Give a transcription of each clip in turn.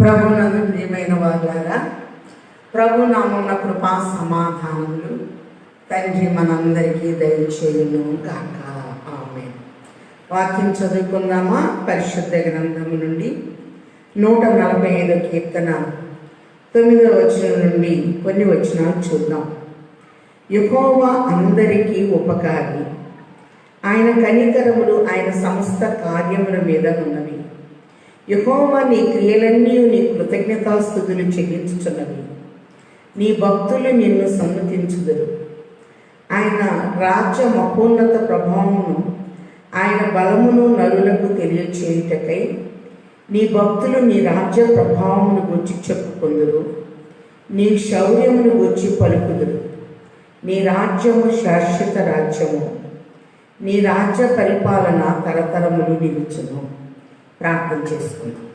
ప్రభునందు ప్రియమైన వారులారా, ప్రభు నామమున కృపా సమాధానములు తండ్రి మనందరికీ దయచేయును గాక. ఆమేన్. వాక్యం చదువుకుందామా? పరిశుద్ధ గ్రంథము నుండి 145 కీర్తన 9వ వచనం నుండి కొన్ని వచనాలు చూద్దాం. యెహోవా అందరికీ ఉపకారి, ఆయన కనికరములు ఆయన సమస్త కార్యముల మీద ఉన్నవి. యెహోవా నీ క్రియలన్నీ నీ కృతజ్ఞతాస్తుతులు చెల్లించుచున్నవి. నీ భక్తులు నిన్ను సన్నతించుదురు. ఆయన రాజ్య మహోన్నత ప్రభావమును ఆయన బలమును నరులకు తెలియచేయుటకై నీ భక్తులు నీ రాజ్య ప్రభావమును గురించి చెప్పుకొందురు. నీ శౌర్యమును గురించి పలుకుదురు. నీ రాజ్యము శాశ్వత రాజ్యము, నీ రాజ్య పరిపాలన తరతరములు నిలుచును. ప్రార్థన చేసుకుందాం.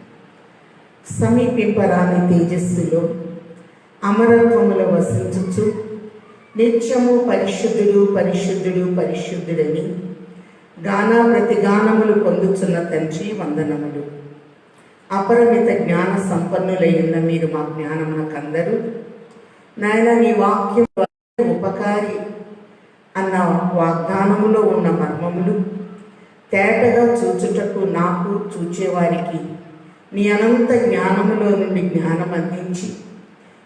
సమీపింపరాని తేజస్సులో అమరత్వములో వసించుచు నిత్యము పరిశుద్ధుడు పరిశుద్ధుడు పరిశుద్ధుడని గానా ప్రతిగానములు పొందుచున్న తండ్రి వందనములు. అపరిమిత జ్ఞాన సంపన్నులైన మీరు మా జ్ఞానమునకందరూ నాయన నీ వాక్యం ఉపకారి అన్న వాగ్దానములో ఉన్న మర్మములు తేటగా చూచుటకు నాకు చూచేవారికి నీ అనంత జ్ఞానములో నుండి జ్ఞానం అందించి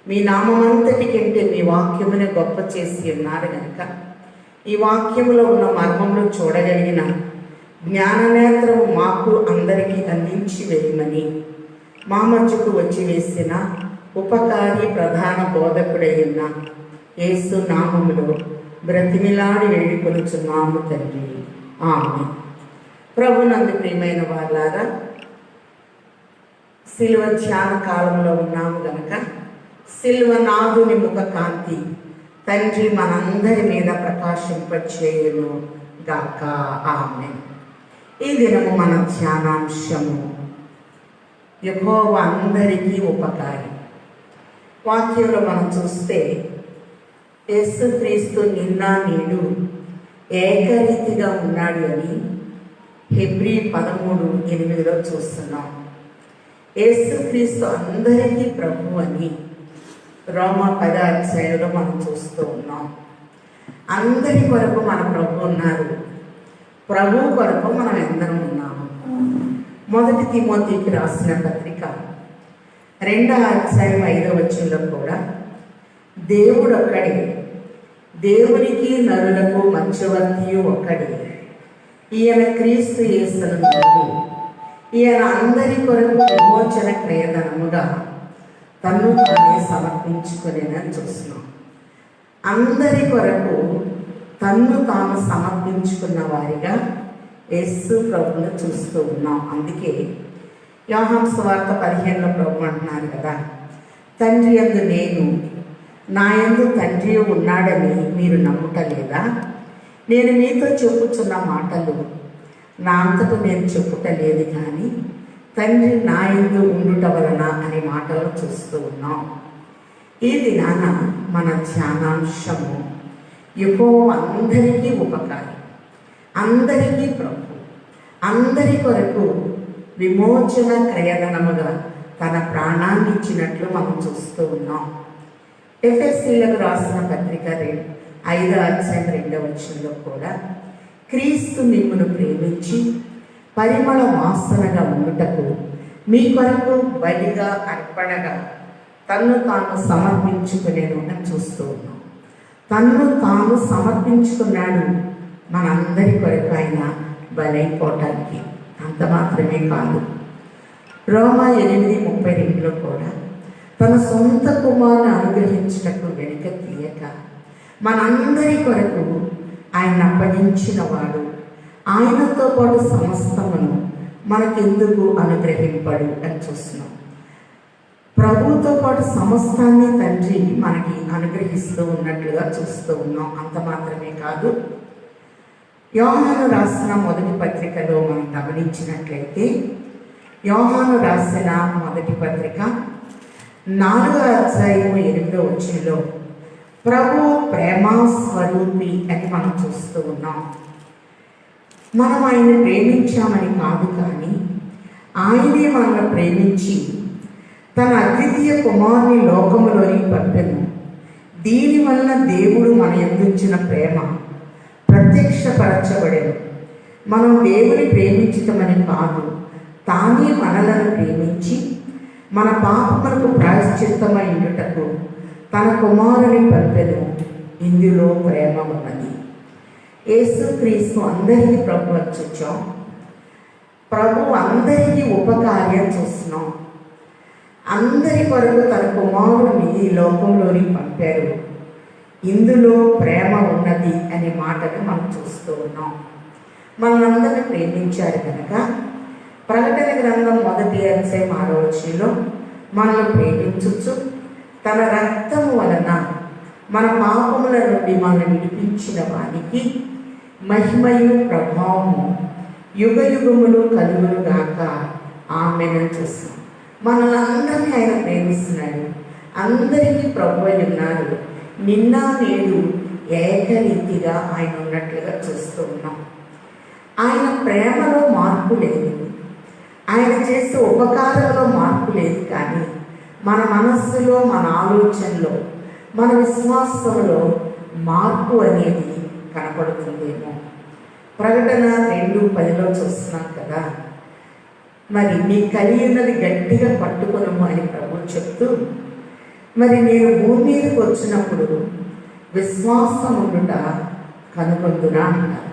మీ నామమంతటి కంటే మీ వాక్యమునే గొప్ప చేసి ఉన్నారు కనుక ఈ వాక్యములో ఉన్న మర్మములు చూడగలిగిన జ్ఞాననేత్రము మాకు అందరికీ అందించి వేయమని మా మధ్యకు వచ్చి వేసిన ఉపకారి ప్రధాన బోధకుడైన యేసు నామములో బ్రతిమిలాడి వేడుకొనుచున్నాము తండ్రి. ఆమేన్. ప్రభునందు ప్రియమైన వాళ్ళారా, సిలువ ధ్యాన కాలంలో ఉన్నాము గనక సిలువనాథుని ముఖ కాంతి తండ్రి మనందరి మీద ప్రకాశింపచేయును గాక. ఆమేన్. ఈ దినము మన ధ్యానాంశము యెహోవా అందరికీ ఉపకారి. వాక్యంలో మనం చూస్తే యేసుక్రీస్తు నిన్న నేడు ఏకరీతిగా ఉన్నాడు అని హెబ్రీ 13:8 చూస్తున్నాం. యేసుక్రీస్తు అందరికీ ప్రభు అని రోమా 10 మనం చూస్తూ ఉన్నాం. అందరి కొరకు మన ప్రభు ఉన్నారు. ప్రభు కొరకు మనం ఎందరం ఉన్నాము. 1 తిమోతికి రాసిన పత్రిక 2:5 కూడా దేవుడు ఒక్కడే, దేవునికి నరులకు మధ్యవర్తి ఒక్కడే, ఈయన క్రీస్తు యేసునందు ఈయన అందరి కొరకు విమోచన క్రయధనముగా తన్ను తానే సమర్పించుకునేదని చూస్తున్నాం. అందరి కొరకు తన్ను తాను సమర్పించుకున్న వారిగా యేసు ప్రభువును చూస్తూ ఉన్నాం. అందుకే యోహాను సువార్త 15 ప్రభు అంటున్నారు కదా, తండ్రి యందు నేను, నా యందు తండ్రి ఉన్నాడని మీరు నమ్ముటలేదా? నేను మీతో చెప్పుచున్న మాటలు నా అంతటా నేను చెప్పుటలేదు, కానీ తండ్రి నా యందు ఉండుట వలన అనే మాటలు చూస్తూ ఉన్నాం. ఈ దినాన మన ధ్యానాంశము యెహోవా అందరికీ ఉపకారి, అందరికీ ప్రభు, అందరి కొరకు విమోచన క్రయధనముగా తన ప్రాణాన్ని ఇచ్చినట్లు మనం చూస్తూ ఉన్నాం. ఎఫెసీయులకు రాసిన పత్రిక 5:2 కూడా క్రీస్తు మిమ్మును ప్రేమించి పరిమళ వాసనగా ఉండుటకు మీ కొరకు బలిగా అర్పణగా తన్ను తాను సమర్పించుకునేను అని చూస్తూ ఉన్నాం. తన్ను తాను సమర్పించుకున్నాడు మనందరి కొరకు ఆయన బలైపోవటానికి. అంత మాత్రమే కాదు, రోమా 8:32 కూడా తన సొంత కుమారుని అనుగ్రహించుటకు వెనుక తీయక మనందరి కొరకు ఆయన అప్పగించిన వాడు, ఆయనతో పాటు సమస్తమును మనకెందుకు అనుగ్రహింపడు అని చూస్తున్నాం. ప్రభువుతో పాటు సమస్తాన్ని తండ్రి మనకి అనుగ్రహిస్తూ ఉన్నట్లుగా చూస్తూ ఉన్నాం. అంత మాత్రమే కాదు, యోహాను రాసిన 1 పత్రికలో మనం గమనించినట్లయితే యోహాను రాసిన 1 పత్రిక 4:8 ప్రభు ప్రేమా స్వరూపి అని మనం చూస్తూ ఉన్నాం. మనం ఆయన్ని ప్రేమించామని కాదు, కానీ ఆయనే మనల్ని ప్రేమించి తన అద్వితీయ కుమారుని లోకములోని పంపెను. దీనివల్ల దేవుడు మన యందుంచిన ప్రేమ ప్రత్యక్షపరచబడెను. మనం దేవుని ప్రేమించటమని కాదు, తానే మనలను ప్రేమించి మన పాపములకు ప్రాయశ్చిత్తమై ఉండుటకు తన కుమారుని పంపెను. ఇందులో ప్రేమ ఉన్నది. యేసుక్రీస్తు అందరికీ ప్రభు వచ్చాం. ప్రభు అందరికీ ఉపకార్యం చూస్తున్నాం. అందరి కొరకు తన కుమారుని ఈ లోకంలోని పంపారు. ఇందులో ప్రేమ ఉన్నది అనే మాటను మనం చూస్తూ ఉన్నాం. మనందరిని ప్రేమించారు కనుక ప్రకటన గ్రంథం 1:6 మనల్ని ప్రేమించుచు తన రక్తము వలన మన పాపముల నుండి మనల్ని విడిపించిన వానికి మహిమయు ప్రభావము యుగ యుగములు కలుగును గాక. ఆమేన్. చూస్తాం. మనలందరినీ ఆయన ప్రేమిస్తున్నాడు. అందరికీ ప్రభు అయి ఉన్నారు. నిన్న నేడు ఏకరీతిగా ఆయన ఉన్నట్లుగా చూస్తూ ఉన్నాం. ఆయన ప్రేమలో మార్పు లేదు, ఆయన చేసే ఉపకారంలో మార్పు లేదు. కానీ మన మనస్సులో, మన ఆలోచనలో, మన విశ్వాసంలో మార్పు అనేది కనపడుతుందేమో. ప్రకటన 2:10 చూస్తున్నాం కదా, మరి నీ కలిగినది గట్టిగా పట్టుకొనము అని ప్రభు చెప్తూ, మరి నేను భూమి మీదకి వచ్చినప్పుడు విశ్వాసం ఉండుట కనుగొందునా అన్నారు.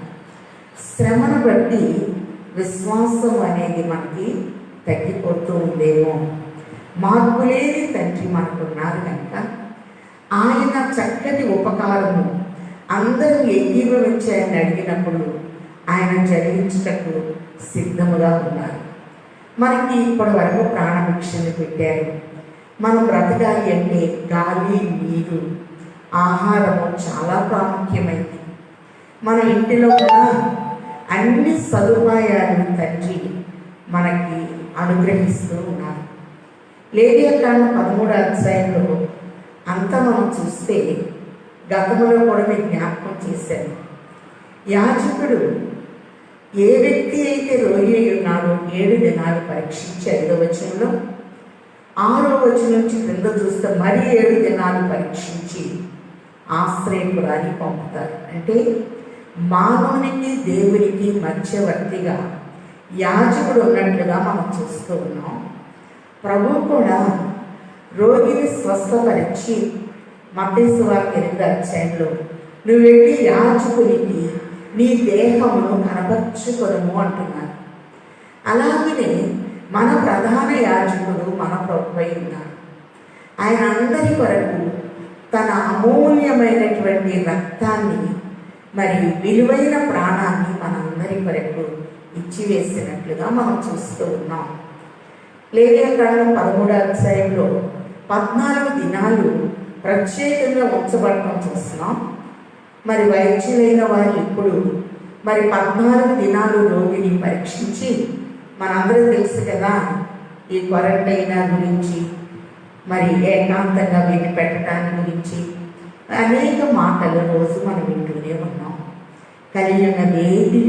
శ్రమను బట్టి విశ్వాసం అనేది మనకి తగ్గిపోతూ ఉందేమో. మార్పు లేని తండ్రి మనకున్నారు కనుక ఆయన చక్కటి ఉపకారము అందరూ ఏకీభవించాయని అడిగినప్పుడు ఆయన జరిగించుటకు సిద్ధముగా ఉన్నారు. మనకి ఇప్పటి వరకు ప్రాణభిక్షను పెట్టారు. మనం బ్రతకాలి అంటే గాలి, నీరు, ఆహారము చాలా ప్రాముఖ్యమైంది. మన ఇంటిలో కూడా అన్ని సదుపాయాలు తండ్రి మనకి అనుగ్రహిస్తూ ఉన్నారు. లేవియాకాండం 13 అంతా మనం చూస్తే గతంలో కూడా మీకు జ్ఞాపకం చేశాను. యాజకుడు ఏ వ్యక్తి అయితే రోగి అయి ఉన్నాడో 7 దినాలు పరీక్షించి 5వ వచనంలో, 6వ వచనం నుంచి క్రింద చూస్తే మరి 7 దినాలు పరీక్షించి ఆశ్రయపురాన్ని పంపుతారు. అంటే మానవునికి దేవునికి మధ్యవర్తిగా యాజకుడు ఉన్నట్లుగా మనం చూస్తూ ఉన్నాం. ప్రభు కూడా రోగిని స్వస్థపరిచి మత్తయి సువార్త 8 నువ్వు వెళ్ళి యాజకునికి నీ దేహమును కనపరుచుకొనుము అంటున్నారు. అలాగనే మన ప్రధాన యాజకుడు మన ప్రభు అయి ఉన్నారు. ఆయన అందరి కొరకు తన అమూల్యమైనటువంటి రక్తాన్ని, మరి విలువైన ప్రాణాన్ని మనందరి కొరకు ఇచ్చివేసినట్లుగా మనం చూస్తూ ఉన్నాం. లేవియాకాండం 13 14 దినాలు ప్రత్యేకంగా ఉంచబడటం చూస్తున్నాం. మరి వైద్యులైన వారు ఇప్పుడు మరి 14 దినాలు రోగిని పరీక్షించి, మనందరూ తెలుసు కదా ఈ క్వారంటైన్ గురించి, మరి ఏకాంతంగా విని పెట్టడానికి గురించి అనేక మాటలు రోజు మనం వింటూనే ఉన్నాం. కలిగినదేది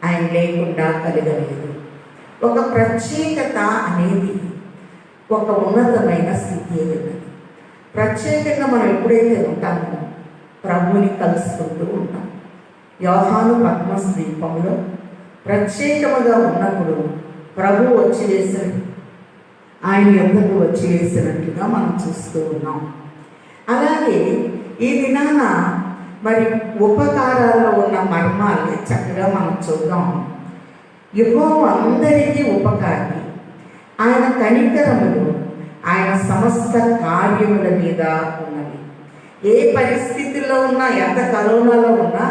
ఆయన లేకుండా కలగలేదు. ఒక ప్రత్యేకత అనేది ఒక ఉన్నతమైన స్థితి ఉన్నది. ప్రత్యేకంగా మనం ఎప్పుడైతే ఉంటామో ప్రభుని కలుసుకుంటూ ఉంటాం. యోహాను పద్మస్ ద్వీపంలో ప్రత్యేకముగా ఉన్నప్పుడు ప్రభు వచ్చి వేసిన, ఆయన యొద్దకు వచ్చి వేసినట్లుగా మనం చూస్తూ ఉన్నాం. అలాగే ఈ దినాన మరి ఉపకారాల్లో ఉన్న మర్మాల్ని చక్కగా మనం చూద్దాం. యెహోవా అందరికీ ఉపకారి. ఆయన కనికరములు ఆయన సమస్త కార్యముల మీద ఉన్నవి. ఏ పరిస్థితుల్లో ఉన్నా, ఎంత కరోనాలో ఉన్నా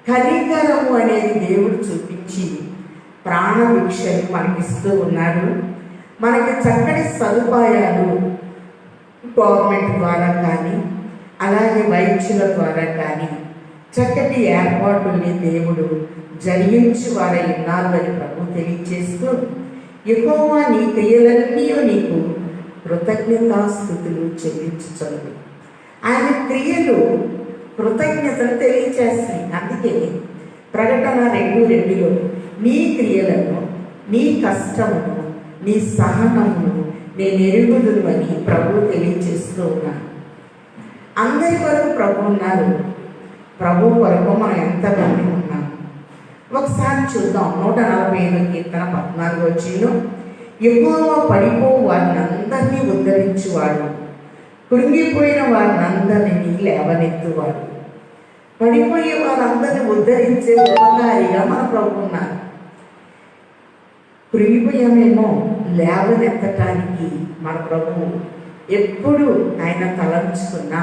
కనికరము అనేది దేవుడు చూపించి ప్రాణభిక్షని మనకిస్తూ ఉన్నాడు. మనకి చక్కటి సదుపాయాలు గవర్నమెంట్ ద్వారా కానీ, అలాగే వైద్యుల ద్వారా కానీ చక్కటి ఏర్పాటుల్ని దేవుడు జరిగించి వారై ఉన్నారు అని ప్రభు తెలియజేస్తూ, యెహోవా నీ క్రియలన్నీ నీకు కృతజ్ఞతాస్తుతులు చెల్లించుచున్నవి. ఆయన క్రియలు కృతజ్ఞతలు తెలియచేస్తాయి. అందుకే ప్రకటన 2:2 నీ క్రియలను, నీ కష్టమును, నీ సహనమును నేను ఎరుగుదును అని ప్రభు తెలియచేస్తూ ఉన్నాను. అందరి వరకు ప్రభు ఉన్నారు. ప్రభు వరకు మనం ఎంతమంది ఉన్నాం ఒకసారి చూద్దాం. 145 కీర్తన 14 వచ్చిలో, యెహోవా పడిపోవు వారిని అందరినీ ఉద్ధరించువాడు, కృంగిపోయిన వారిని అందరినీ లేవనెత్తువాడు. పడిపోయే వాళ్ళందరినీ ఉద్ధరించే ఉపకారిగా మన ప్రభు ఉన్నారు. కృంగిపోయామేమో, లేవనెత్తటానికి మన ప్రభు ఎప్పుడు ఆయన తలంచుకున్నా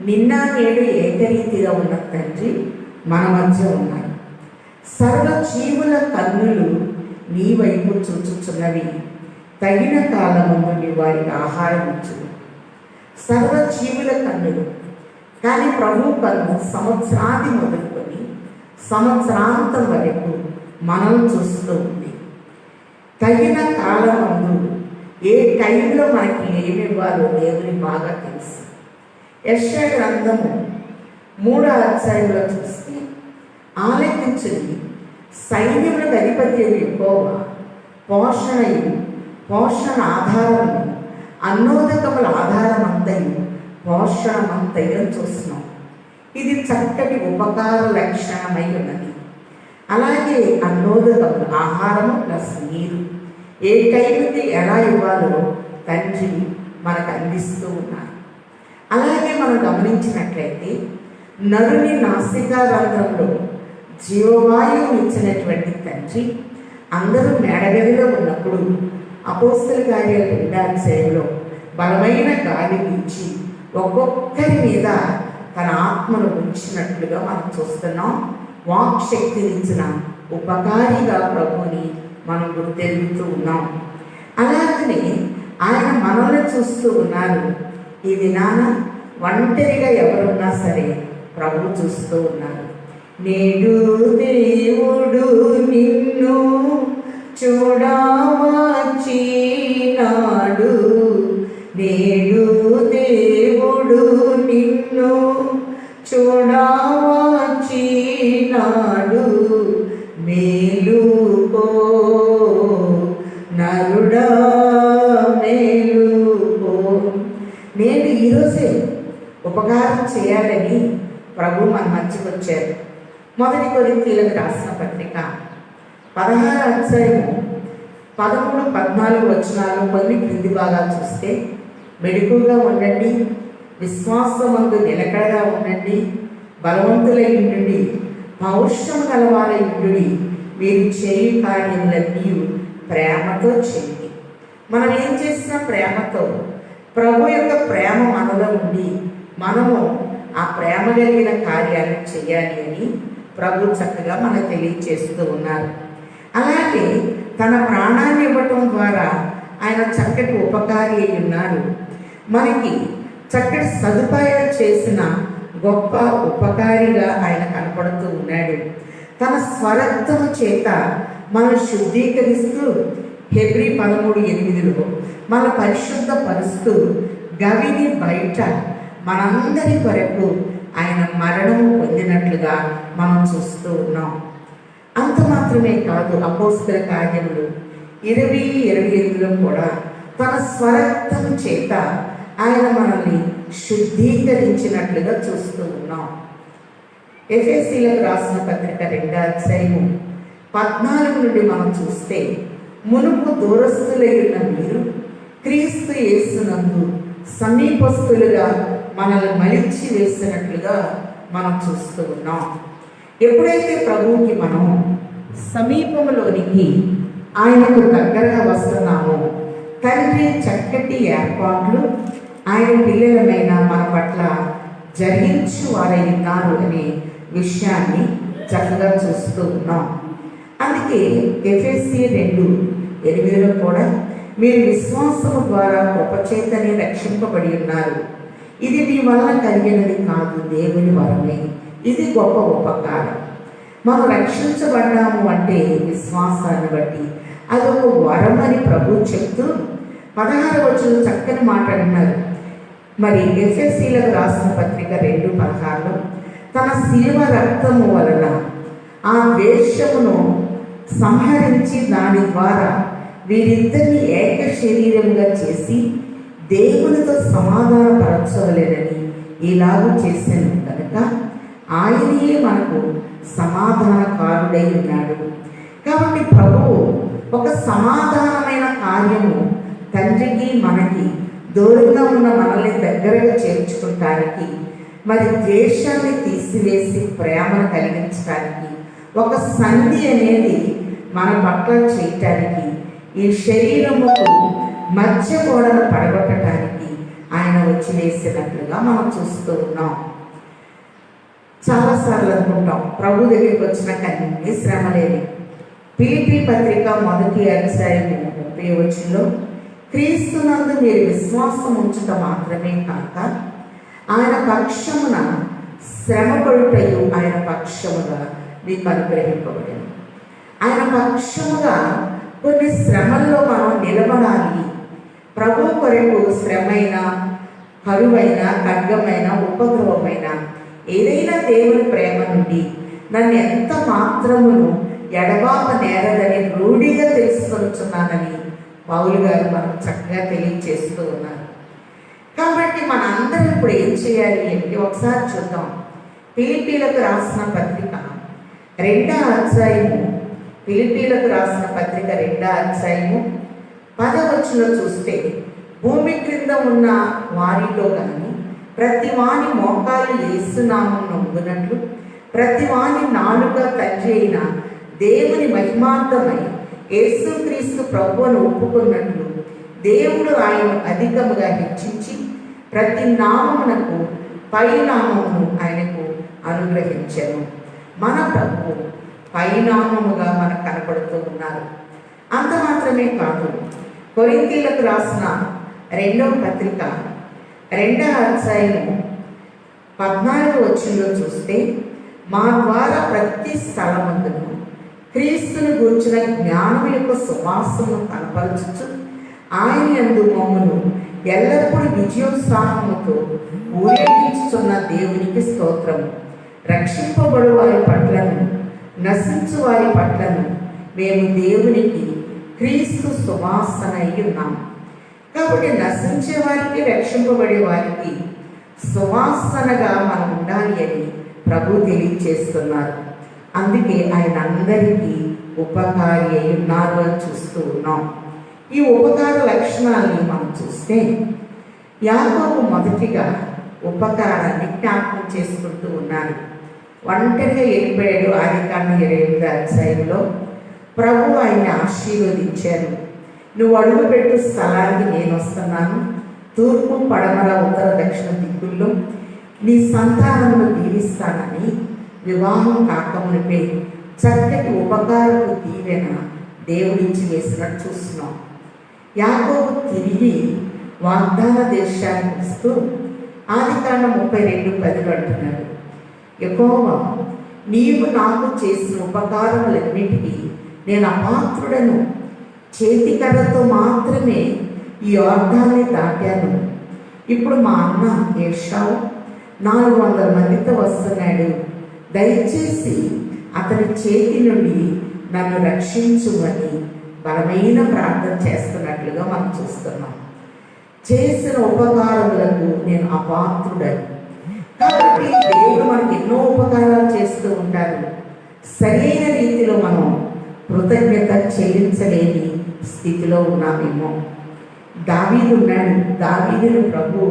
నిన్న నేడు ఏకరీతిగా ఉన్న తండ్రి మన మధ్య ఉన్నారు. సర్వ జీవుల కన్నులు నీ వైపు చూచుచున్నవి, తగిన కాలముందు నీ వారికి ఆహారం ఇచ్చు. సర్వ జీవుల కన్నులు, కానీ ప్రభు కన్ను సంవత్సరాది మొదలుకొని సంవత్సరాంతం వరకు మనం చూస్తూ ఉంది. తగిన కాలమందు ఏ టైంలో మనకి ఏమి ఇవ్వాలో దేవుని బాగా తెలుసు. యెషయా గ్రంథము 3వ అధ్యాయంలో చూస్తే, ఆలకించుడి, సైన్యములకు అధిపతి యెహోవా పోషణ ఆధారము, అన్నోదకముల ఆధారమంతయు పోషణమంతయు చూస్తున్నాం. ఇది చక్కటి ఉపకార లక్షణమై ఉన్నది. అలాగే అన్నోదకములు ఆహారము ప్లస్ నీరు ఏ టైంకి ఎలా ఇవ్వాలో తండ్రి మనకు అందిస్తూ ఉన్నారు. అలాగే మనం గమనించినట్లయితే నరుని నాసికారంధ్రంలో జీవవాయువు ఇచ్చినటువంటి తండ్రి అందరూ మేడగదిలో ఉన్నప్పుడు అపోస్తల కార్యాల 2వ అధ్యాయంలో బలమైన గాలి వీచి ఒక్కొక్కరి మీద తన ఆత్మను ఉంచినట్లుగా మనం చూస్తున్నాం. వాక్ శక్తినిచ్చిన ఉపకారిగా ప్రభుని మనం గుర్తెరుగుతూ ఉన్నాం. అలాగనే ఆయన మనల్ని చూస్తూ ఉన్నారు. ఈ దినాన ఒంటరిగా ఎవరున్నా సరే ప్రభు చూస్తూ ఉన్నారు. నేడు దేవుడు నిన్ను చూడవచ్చినాడు, నేడు దేవుడు నిన్ను చూడవచ్చినాడు, మేలుకో నరుడా మేలుకో. నేను ఈరోజే ఉపకారం చేయాలని ప్రభు మన మధ్యకు వచ్చారు. 1 కొరింథీయులకు రాసిన పత్రిక 16వ అధ్యాయము 13, 14 వచనాలు కొన్ని క్రింది భాగాలు చూస్తే, మెడుకుగా ఉండండి, విశ్వాసమందు నిలకడగా ఉండండి, బలవంతులై ఉండండి, పౌరుషము గలవారై ఉండుడి, మీరు చేయు కార్యములన్నీ ప్రేమతో చేయండి. మనం ఏం చేసినా ప్రేమతో, ప్రభు యొక్క ప్రేమ మనలో ఉండి మనము ఆ ప్రేమ కలిగిన కార్యాలు చేయాలి అని ప్రభు చక్కగా మనకు తెలియచేస్తూ ఉన్నారు. అలాగే తన ప్రాణాన్ని ఇవ్వటం ద్వారా ఆయన చక్కటి ఉపకారి అయి ఉన్నారు. మనకి చక్కటి సదుపాయాలు చేసిన గొప్ప ఉపకారిగా ఆయన కనపడుతూ ఉన్నాడు. తన స్వరక్తము చేత మనం శుద్ధీకరిస్తూ హెబ్రీ 13:8 మన పరిశుద్ధపరుస్తూ గవిని బయట మనందరి కొరకు ఆయన మరణము పొందినట్లుగా మనం చూస్తూ ఉన్నాం. అంత మాత్రమే కాదు, అపోస్తల కార్యములు 20:28 కూడా తన స్వరక్తము చేత ఆయన మనల్ని శుద్ధీకరించినట్లుగా చూస్తూ ఉన్నాం. ఎఫెసీయులకు రాసిన పత్రిక 2వ అధ్యాయము 14 నుండి మనం చూస్తే, మునుపు దూరస్తులై ఉన్న మీరు క్రీస్తు యేసునందు సమీపస్తులుగా మనల్ని మలిచి వేసినట్లుగా మనం చూస్తూ ఉన్నాం. ఎప్పుడైతే ప్రభువుకి మనం సమీపంలోనికి ఆయనకు దగ్గరగా వస్తున్నామో, తండ్రి చక్కటి ఏర్పాట్లు ఆయన పిల్లలమైన మన పట్ల జరిగించు వారై ఉన్నారు అనే విషయాన్ని చక్కగా చూస్తూ ఉన్నాం. అందుకే ఎఫెసీ 2:8 కూడా, మీరు విశ్వాసము ద్వారా కృపచేతనే రక్షింపబడి ఉన్నారు, ఇది మీ వలన కలిగినది కాదు, దేవుని వరమే, ఇది గొప్ప ఉపకారం. మనం రక్షించబడ్డాము అంటే విశ్వాసాన్ని బట్టి, అదొక వరం అని ప్రభు చెప్తూ 16వ వచనం చక్కని మాట్లాడినారు. మరి ఎఫెసీయులకు రాసిన పత్రిక 2:16 తన శిలువ రక్తము వలన ఆ ద్వేషమును సంహరించి దాని ద్వారా వీరిద్దరిని ఏక శరీరముగా చేసి దేవునితో సమాధానపరచవలెనని ఇలాగూ చేశాను కనుక ఆయనయే మనకు సమాధానకారుడై ఉన్నాడు. కాబట్టి ప్రభువు ఒక సమాధానమైన కార్యము తండ్రికి మనకి దూరంగా ఉన్న మనల్ని దగ్గరగా చేర్చుకుంటానికి, మరి ద్వేషాన్ని తీసివేసి ప్రేమను కలిగించడానికి, ఒక సంధి అనేది మన పట్ల చేయటానికి, ఈ శరీరముకు మధ్య గోడను పడగొట్టడానికి ఆయన వచ్చి వేసినట్లుగా మనం చూస్తూ ఉన్నాం. చాలాసార్లు అనుకుంటాం ప్రభు దగ్గరికి వచ్చినాక అన్ని శ్రమలేని. ఫిలిప్పీ పత్రిక 1వ అధ్యాయము 30వ వచనంలో క్రీస్తునందు మీరు విశ్వాసం ఉంచుట మాత్రమే కాక ఆయన పక్షమున శ్రమపడుటయు ఆయన పక్షముగా మీకు అనుగ్రహింపబడింది. ఆయన పక్షముగా కొన్ని శ్రమల్లో మనం నిలబడాలి. ప్రభు కొరకు శ్రమైన, కరువైన, ఖడ్గమైన, ఉపద్రవమైన ఏదైనా దేవుని ప్రేమ నుండి నన్ను ఎంత మాత్రమును ఎడబాప నేరదని రూఢిగా తెలుసుకొచ్చున్నానని పౌలు గారు మనకు చక్కగా తెలియచేస్తూ ఉన్నారు. కాబట్టి మనందరం ఇప్పుడు ఏం చేయాలి అంటే ఒకసారి చూద్దాం. ఫిలిప్పీలకు రాసిన పత్రిక 2వ అధ్యాయము, ఫిలిప్పీలకు రాసిన పత్రిక 2వ అధ్యాయము 10వ వచనంలో చూస్తే, భూమి క్రింద ఉన్న వారిలో కానీ ప్రతి వాని మోకాలు యేసునామమున నొంగునట్లు, ప్రతి వాని నాలుక తండ్రి అయిన దేవుని మహిమార్థమై యేసుక్రీస్తు ప్రభువును ఒప్పుకున్నట్లు దేవుడు ఆయన అధికముగా హెచ్చించి ప్రతి నామమునకు పై నామమును ఆయనకు అనుగ్రహించెను. మన ప్రభువు పైనామముగా మనకు కనపడుతూ ఉన్నారు. అంత మాత్రమే కాదు, కొరింథీయులకు రాసిన 2వ పత్రిక 2వ అధ్యాయము 14వ వచనంలో చూస్తే, మా ద్వారా ప్రతి స్థలమందును క్రీస్తును గూర్చిన జ్ఞానం యొక్క సువాసనను కనపరచుచు ఆయన యందు మమ్మను ఎల్లప్పుడూ విజయోత్సాహముతో ఊరేగించుచున్న దేవునికి స్తోత్రము. రక్షింపబడు వారి పట్లను, నశించు వారి పట్లను మేము దేవునికి క్రీస్తు సువాసన అయి ఉన్నాము. కాబట్టి నశించే వారికి, రక్షింపబడే వారికి సువాసనగా మనం ఉండాలి అని ప్రభు తెలియచేస్తున్నారు. అందుకే ఆయన అందరికీ ఉపకారి అయి ఉన్నారు అని చూస్తూ ఉన్నాం. ఈ ఉపకార లక్షణాన్ని మనం చూస్తే యాకోబు మొదటిగా ఉపకారాన్ని జ్ఞాపకం చేసుకుంటూ ఉన్నారు. ఒంటరిగా వెళ్ళిపోయాడు. ఆదికాండం 28వ అధ్యాయంలో ప్రభు ఆయన్ని ఆశీర్వదించారు. నువ్వు అడుగుపెట్టు స్థలానికి నేను వస్తున్నాను, తూర్పు, పడమర, ఉత్తర, దక్షిణ దిక్కుల్లో నీ సంతానమును దీవిస్తానని వివాహం కాకమునిపై చక్కటి ఉపకారపు దీవెన దేవుడిచ్చి వేసినట్టు చూస్తున్నాం. యాకోబు తిరిగి వాగ్దాన దేశానికి వస్తూ ఆదికాండం 32:10 అంటున్నాడు, యెహోవా నీవు నాకు చేసిన ఉపకారములన్నిటికీ నేను అపాత్రుడను, చేతికర్రతో మాత్రమే ఈ యోర్దాన్ని దాటాను. ఇప్పుడు మా అన్న ఏశావు 400 మందితో వస్తున్నాడు, దయచేసి అతని చేతి నుండి నన్ను రక్షించుమని బలమైన ప్రార్థన చేస్తున్నట్లుగా మనం చూస్తున్నాం. చేసిన ఉపకారములకు నేను అపాత్రుడని. కాబట్టి దేవుడు మనకి ఎన్నో ఉపకారాలు చేస్తూ ఉంటారు. సరైన రీతిలో మనం కృతజ్ఞత చెల్లించలేని స్థితిలో ఉన్నామేమో. దావీదు ఉన్నాడు. దావీదును ప్రభు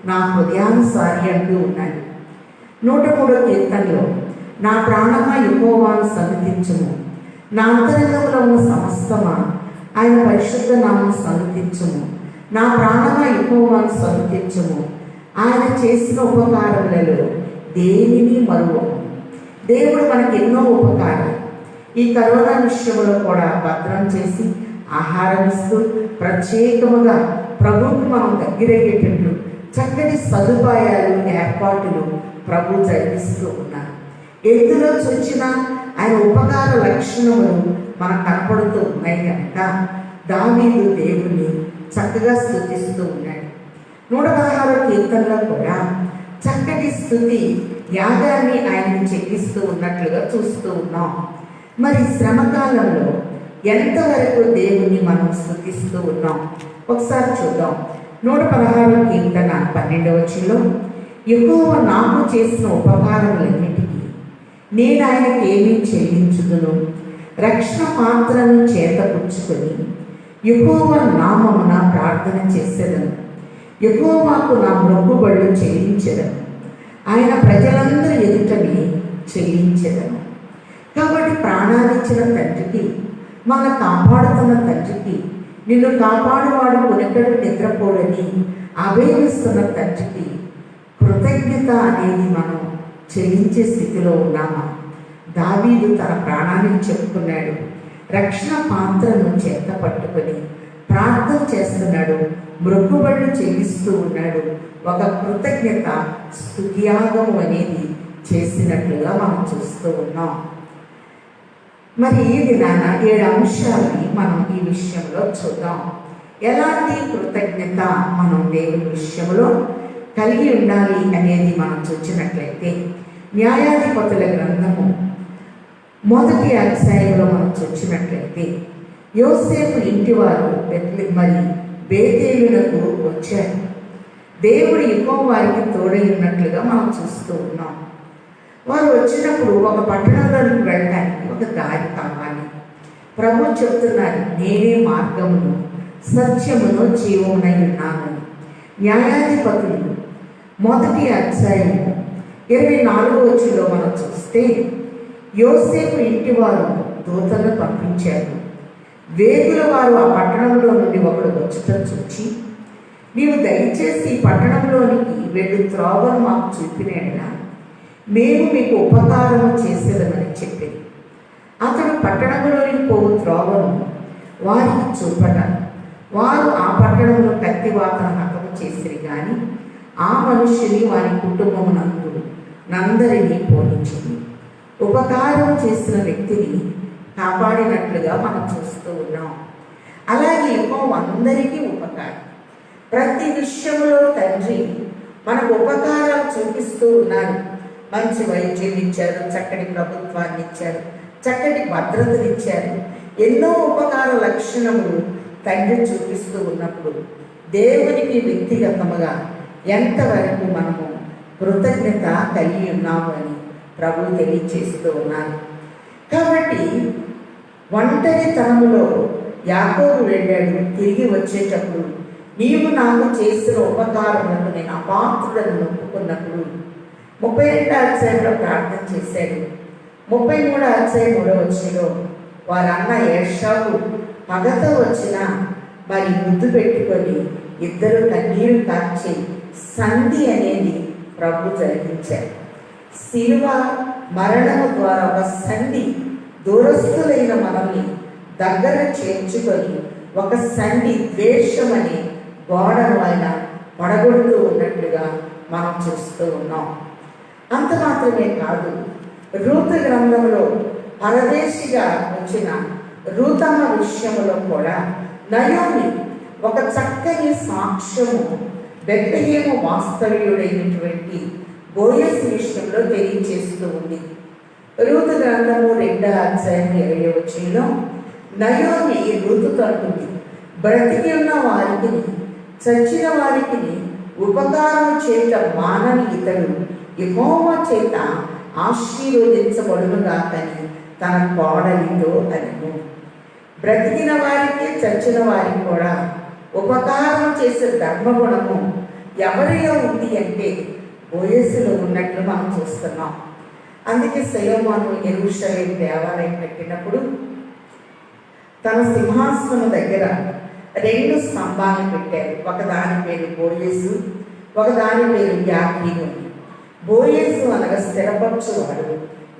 నా హృదయానుసారి అంటూ ఉన్నాడు. 103వ కీర్తనలో నా ప్రాణమా యెహోవాను సన్నిధించుము, నా అంతరంగంలో ఉన్న సమస్తమా ఆయన పరిశుద్ధ నామమును సన్నిధించుము, నా ప్రాణమా యెహోవాను సన్నిధించుము, ఆయన చేసిన ఉపకారములలో దేనిని మరువము. దేవుడు మనకి ఎన్నో ఉపకారాలు ఈ కరోనా విషయంలో కూడా భద్రం చేసి ఆహారం ఇస్తూ ప్రత్యేకముగా ప్రభువుకి మనం దగ్గరయ్యేటట్లు చక్కటి సదుపాయాలు, ఏర్పాట్లు ప్రభు జరిగిస్తూ ఉన్నారు. ఎందులో చూచిన ఆయన ఉపకార లక్షణములు మనకు కనపడుతూ ఉన్నాయి కనుక దావీదు దేవుని చక్కగా స్తుతిస్తూ ఉన్నాడు. 116వ కీర్తనలో కూడా చక్కటి స్తుతి యాగాన్ని ఆయనకు చెల్లిస్తూ ఉన్నట్లుగా చూస్తూ ఉన్నాం. మరి శ్రమకాలంలో ఎంతవరకు దేవుణ్ణి మనం స్తుతిస్తూ ఉన్నాం ఒకసారి చూద్దాం. 116 కీర్తన 12వ వచనంలో, యెహోవా నాకు చేసిన ఉపకారములన్నిటికీ నేను ఆయనకి ఏమీ చెల్లించుదును, రక్షణ పాత్రను చేతపుచ్చుకొని యెహోవా నామమున ప్రార్థన చేసేదను, యెహోవాకు నా మొక్కుబడులు చెల్లించెదను, ఆయన ప్రజలందరూ ఎదుటని చెల్లించెదను. కాబట్టి ప్రాణాలిచ్చిన తండ్రికి, మన కాపాడుతున్న తండ్రికి, నిన్ను కాపాడువాడు కొనెక్కడు నిద్రపోడని అభయమిస్తున్న తండ్రికి కృతజ్ఞత అనేది మనం చెల్లించే స్థితిలో ఉన్నామా? దావీదు తన ప్రాణాన్ని చెప్పుకున్నాడు. రక్షణ పాత్రను చేత పట్టుకొని ప్రార్థన చేస్తున్నాడు, మొక్కుబడులు చెల్లిస్తూ ఉన్నాడు. ఒక కృతజ్ఞత స్తుతియాగం అనేది చేసినట్లుగా మనం చూస్తూ ఉన్నాం. మరి ఈ దినాన 7 అంశాలని మనం ఈ విషయంలో చూద్దాం. ఎలాంటి కృతజ్ఞత మనం దేవుని విషయంలో కలిగి ఉండాలి అనేది మనం చూసినట్లయితే, న్యాయాధిపతుల గ్రంథము 1వ అధ్యాయంలో మనం చూసినట్లయితే, యోసేపు ఇంటి వారు మరి బేతేలునకు వచ్చారు. దేవుడు ఎక్కువ వారికి తోడై ఉన్నట్లుగా మనం చూస్తూ ఉన్నాం. వారు వచ్చినప్పుడు ఒక పట్టణంలోకి వెళ్ళడానికి ఒక దారి కావాలి. ప్రభు చెప్తున్నారు, నేనే మార్గమును సత్యమును జీవమునై ఉన్నానని. న్యాయాధిపతులు 1వ అధ్యాయము 24వ వచనంలో మనం చూస్తే, యోసేపు ఇంటి వారు దూతలను పంపించారు. వేగుల వారు ఆ పట్టణంలో నుండి ఒకడు వచ్చుట చూచి, నీవు దయచేసి ఈ పట్టణంలోనికి వెళ్ళు త్రోవను మాకు చూపినేలా మేము మీకు ఉపకారం చేసేదమని చెప్పి, అతడు పట్టణంలోనికి పోవు త్రోవను వారికి చూపట, వారు ఆ పట్టణంలో కత్తివాతను హతము చేసిరి కానీ ఆ మనుష్యుని వారి కుటుంబమునందరినీ పోనించింది. ఉపకారం చేసిన వ్యక్తిని కాపాడినట్లుగా మనం చూస్తూ ఉన్నాం. అలాగే అందరికీ ఉపకారం, ప్రతి విషయంలో తండ్రి మనకు ఉపకారాలు చూపిస్తూ ఉన్నారు. మంచి వైద్యం ఇచ్చారు, చక్కటి ప్రభుత్వాన్ని ఇచ్చారు, చక్కటి భద్రతను ఇచ్చారు. ఎన్నో ఉపకార లక్షణములు తండ్రి చూపిస్తూ ఉన్నప్పుడు దేవునికి వ్యక్తిగతముగా ఎంతవరకు మనము కృతజ్ఞత కలిగి ఉన్నాము అని ప్రభు తెలియచేస్తూ ఉన్నారు. కాబట్టి ఒంటరితనములో యాకోబు వెళ్ళాడు. తిరిగి వచ్చేటప్పుడు, నీవు నాకు చేసిన ఉపకారములకు నేను అపాత్రులను ఒప్పుకున్నప్పుడు 32వ అధ్యాయంలో ప్రార్థన చేశాడు. 33వ అధ్యాయం 3వ వచనంలో వారి అన్న ఏషావు పగతో వచ్చిన మరి ముద్దు పెట్టుకొని ఇద్దరు కన్నీరు కార్చి సంధి అనేది ప్రభు జరిగించారు. శిలువ మరణము ద్వారా ఒక సంధి, దూరస్తులైన మనల్ని దగ్గర చేర్చుకొని ఒక సంధి, ద్వేషం అనే గోడను ఆయన పడగొడుతూ ఉన్నట్లుగా మనం చూస్తూ ఉన్నాం. అంత మాత్రమే కాదు, రూతు గ్రంథంలో పరదేశిగా వచ్చిన రూతమ్మ విషయంలో కూడా నయోమి ఒక చక్కని సాక్ష్యము బెత్లెహేము వాస్తవ్యుడైనటువంటి బోయస్ విషయంలో తెలియచేస్తూ ఉంది. రూతు గ్రంథము 2వ అధ్యాయం 20వ వచనంలో నయోమి రూతుతో అంటుంది, బ్రతికి ఉన్న వారికి చచ్చిన వారికి ఉపకారం చేత మానని ఇతడు యెహోవా చేత ఆశీర్వదించబడునుగాకని తన కోడలితో అనెను. బ్రతికిన వారికి చచ్చిన వారికి కూడా ఉపకారం చేసే ధర్మగుణము ఎవరిలో ఉంది అంటే బోయసులో ఉన్నట్లు మనం చూస్తున్నాం. అందుకే సొలొమోను యెరూషలేము దేవాలయం కట్టినప్పుడు తన సింహాసనం దగ్గర 2 స్తంభాలు పెట్టారు. ఒకదాని పేరు బోయసు, ఒకదాని పేరు యాకీను. బోయసు అనగా స్థిరపరచువాడు,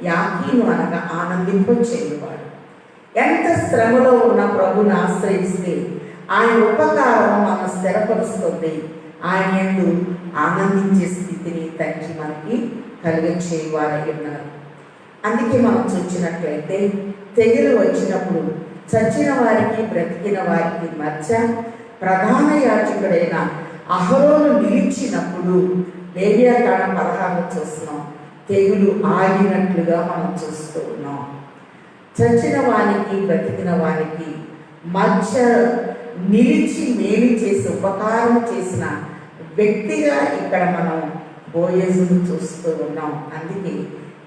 యాకీను అనగా ఆనందింపచేయువాడు. ఎంత శ్రమలో ఉన్న ప్రభుని ఆశ్రయిస్తే ఆయన ఉపకారం మనం స్థిరపరుస్తుంది. ఆయన యందు ఆనందించే స్థితిని తండ్రి మనకి కలిగించేవారై ఉన్నారు. అందుకే మనం చూసినట్లయితే తెగులు వచ్చినప్పుడు చచ్చిన వారికి బ్రతికిన వారికి మధ్య ప్రధాన యాజకుడైన అహరోను నిలిచినప్పుడు లేవియాకాండం 16 చూస్తున్నాం. తెగులు ఆగినట్లుగా మనం చూస్తూ ఉన్నాం. చచ్చిన వానికి బ్రతికిన వానికి మధ్య నిలిచి మేలు చేసి ఉపకారం చేసిన వ్యక్తిగా ఇక్కడ మనం బోయజును చూస్తూ ఉన్నాం. అందుకే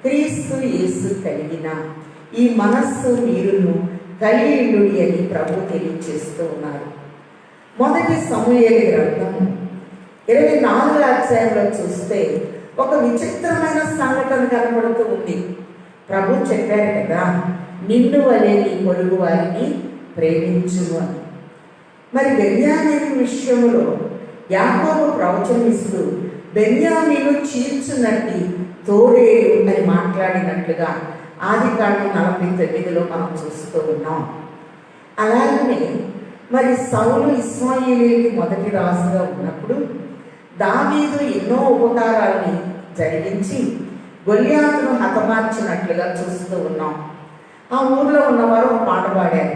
క్రీస్తు యేసు కలిగిన ఈ మనస్సు మీరును కలిగి అని ప్రభు తెలియజేస్తూ ఉన్నారు. మొదటి సమూయేలు గ్రంథము 24వ అధ్యాయంలో చూస్తే ఒక విచిత్రమైన సంఘటన కనబడుతూ ఉంది. ప్రభు చెప్పారు కదా, నిన్ను వలె నీ పొరుగు వారిని ప్రేమించును అని. మరి బెన్యామీను విషయంలో యాకోబు ప్రవచనిస్తూ బెన్యామీను చీల్చునట్టి తోడేలు అని మాట్లాడినట్లుగా ఆదికాండం 49లో మనం చూస్తూ ఉన్నాం. అలాగనే మరి సౌలు ఇశ్మాయేలీయులకి మొదటి రాజుగా ఉన్నప్పుడు దావీదు ఎన్నో ఉపకారాలని జరిగించి గొల్యాతును హతమార్చినట్లుగా చూస్తూ ఉన్నాం. ఆ ఊర్లో ఉన్నవారు ఒక పాట పాడారు.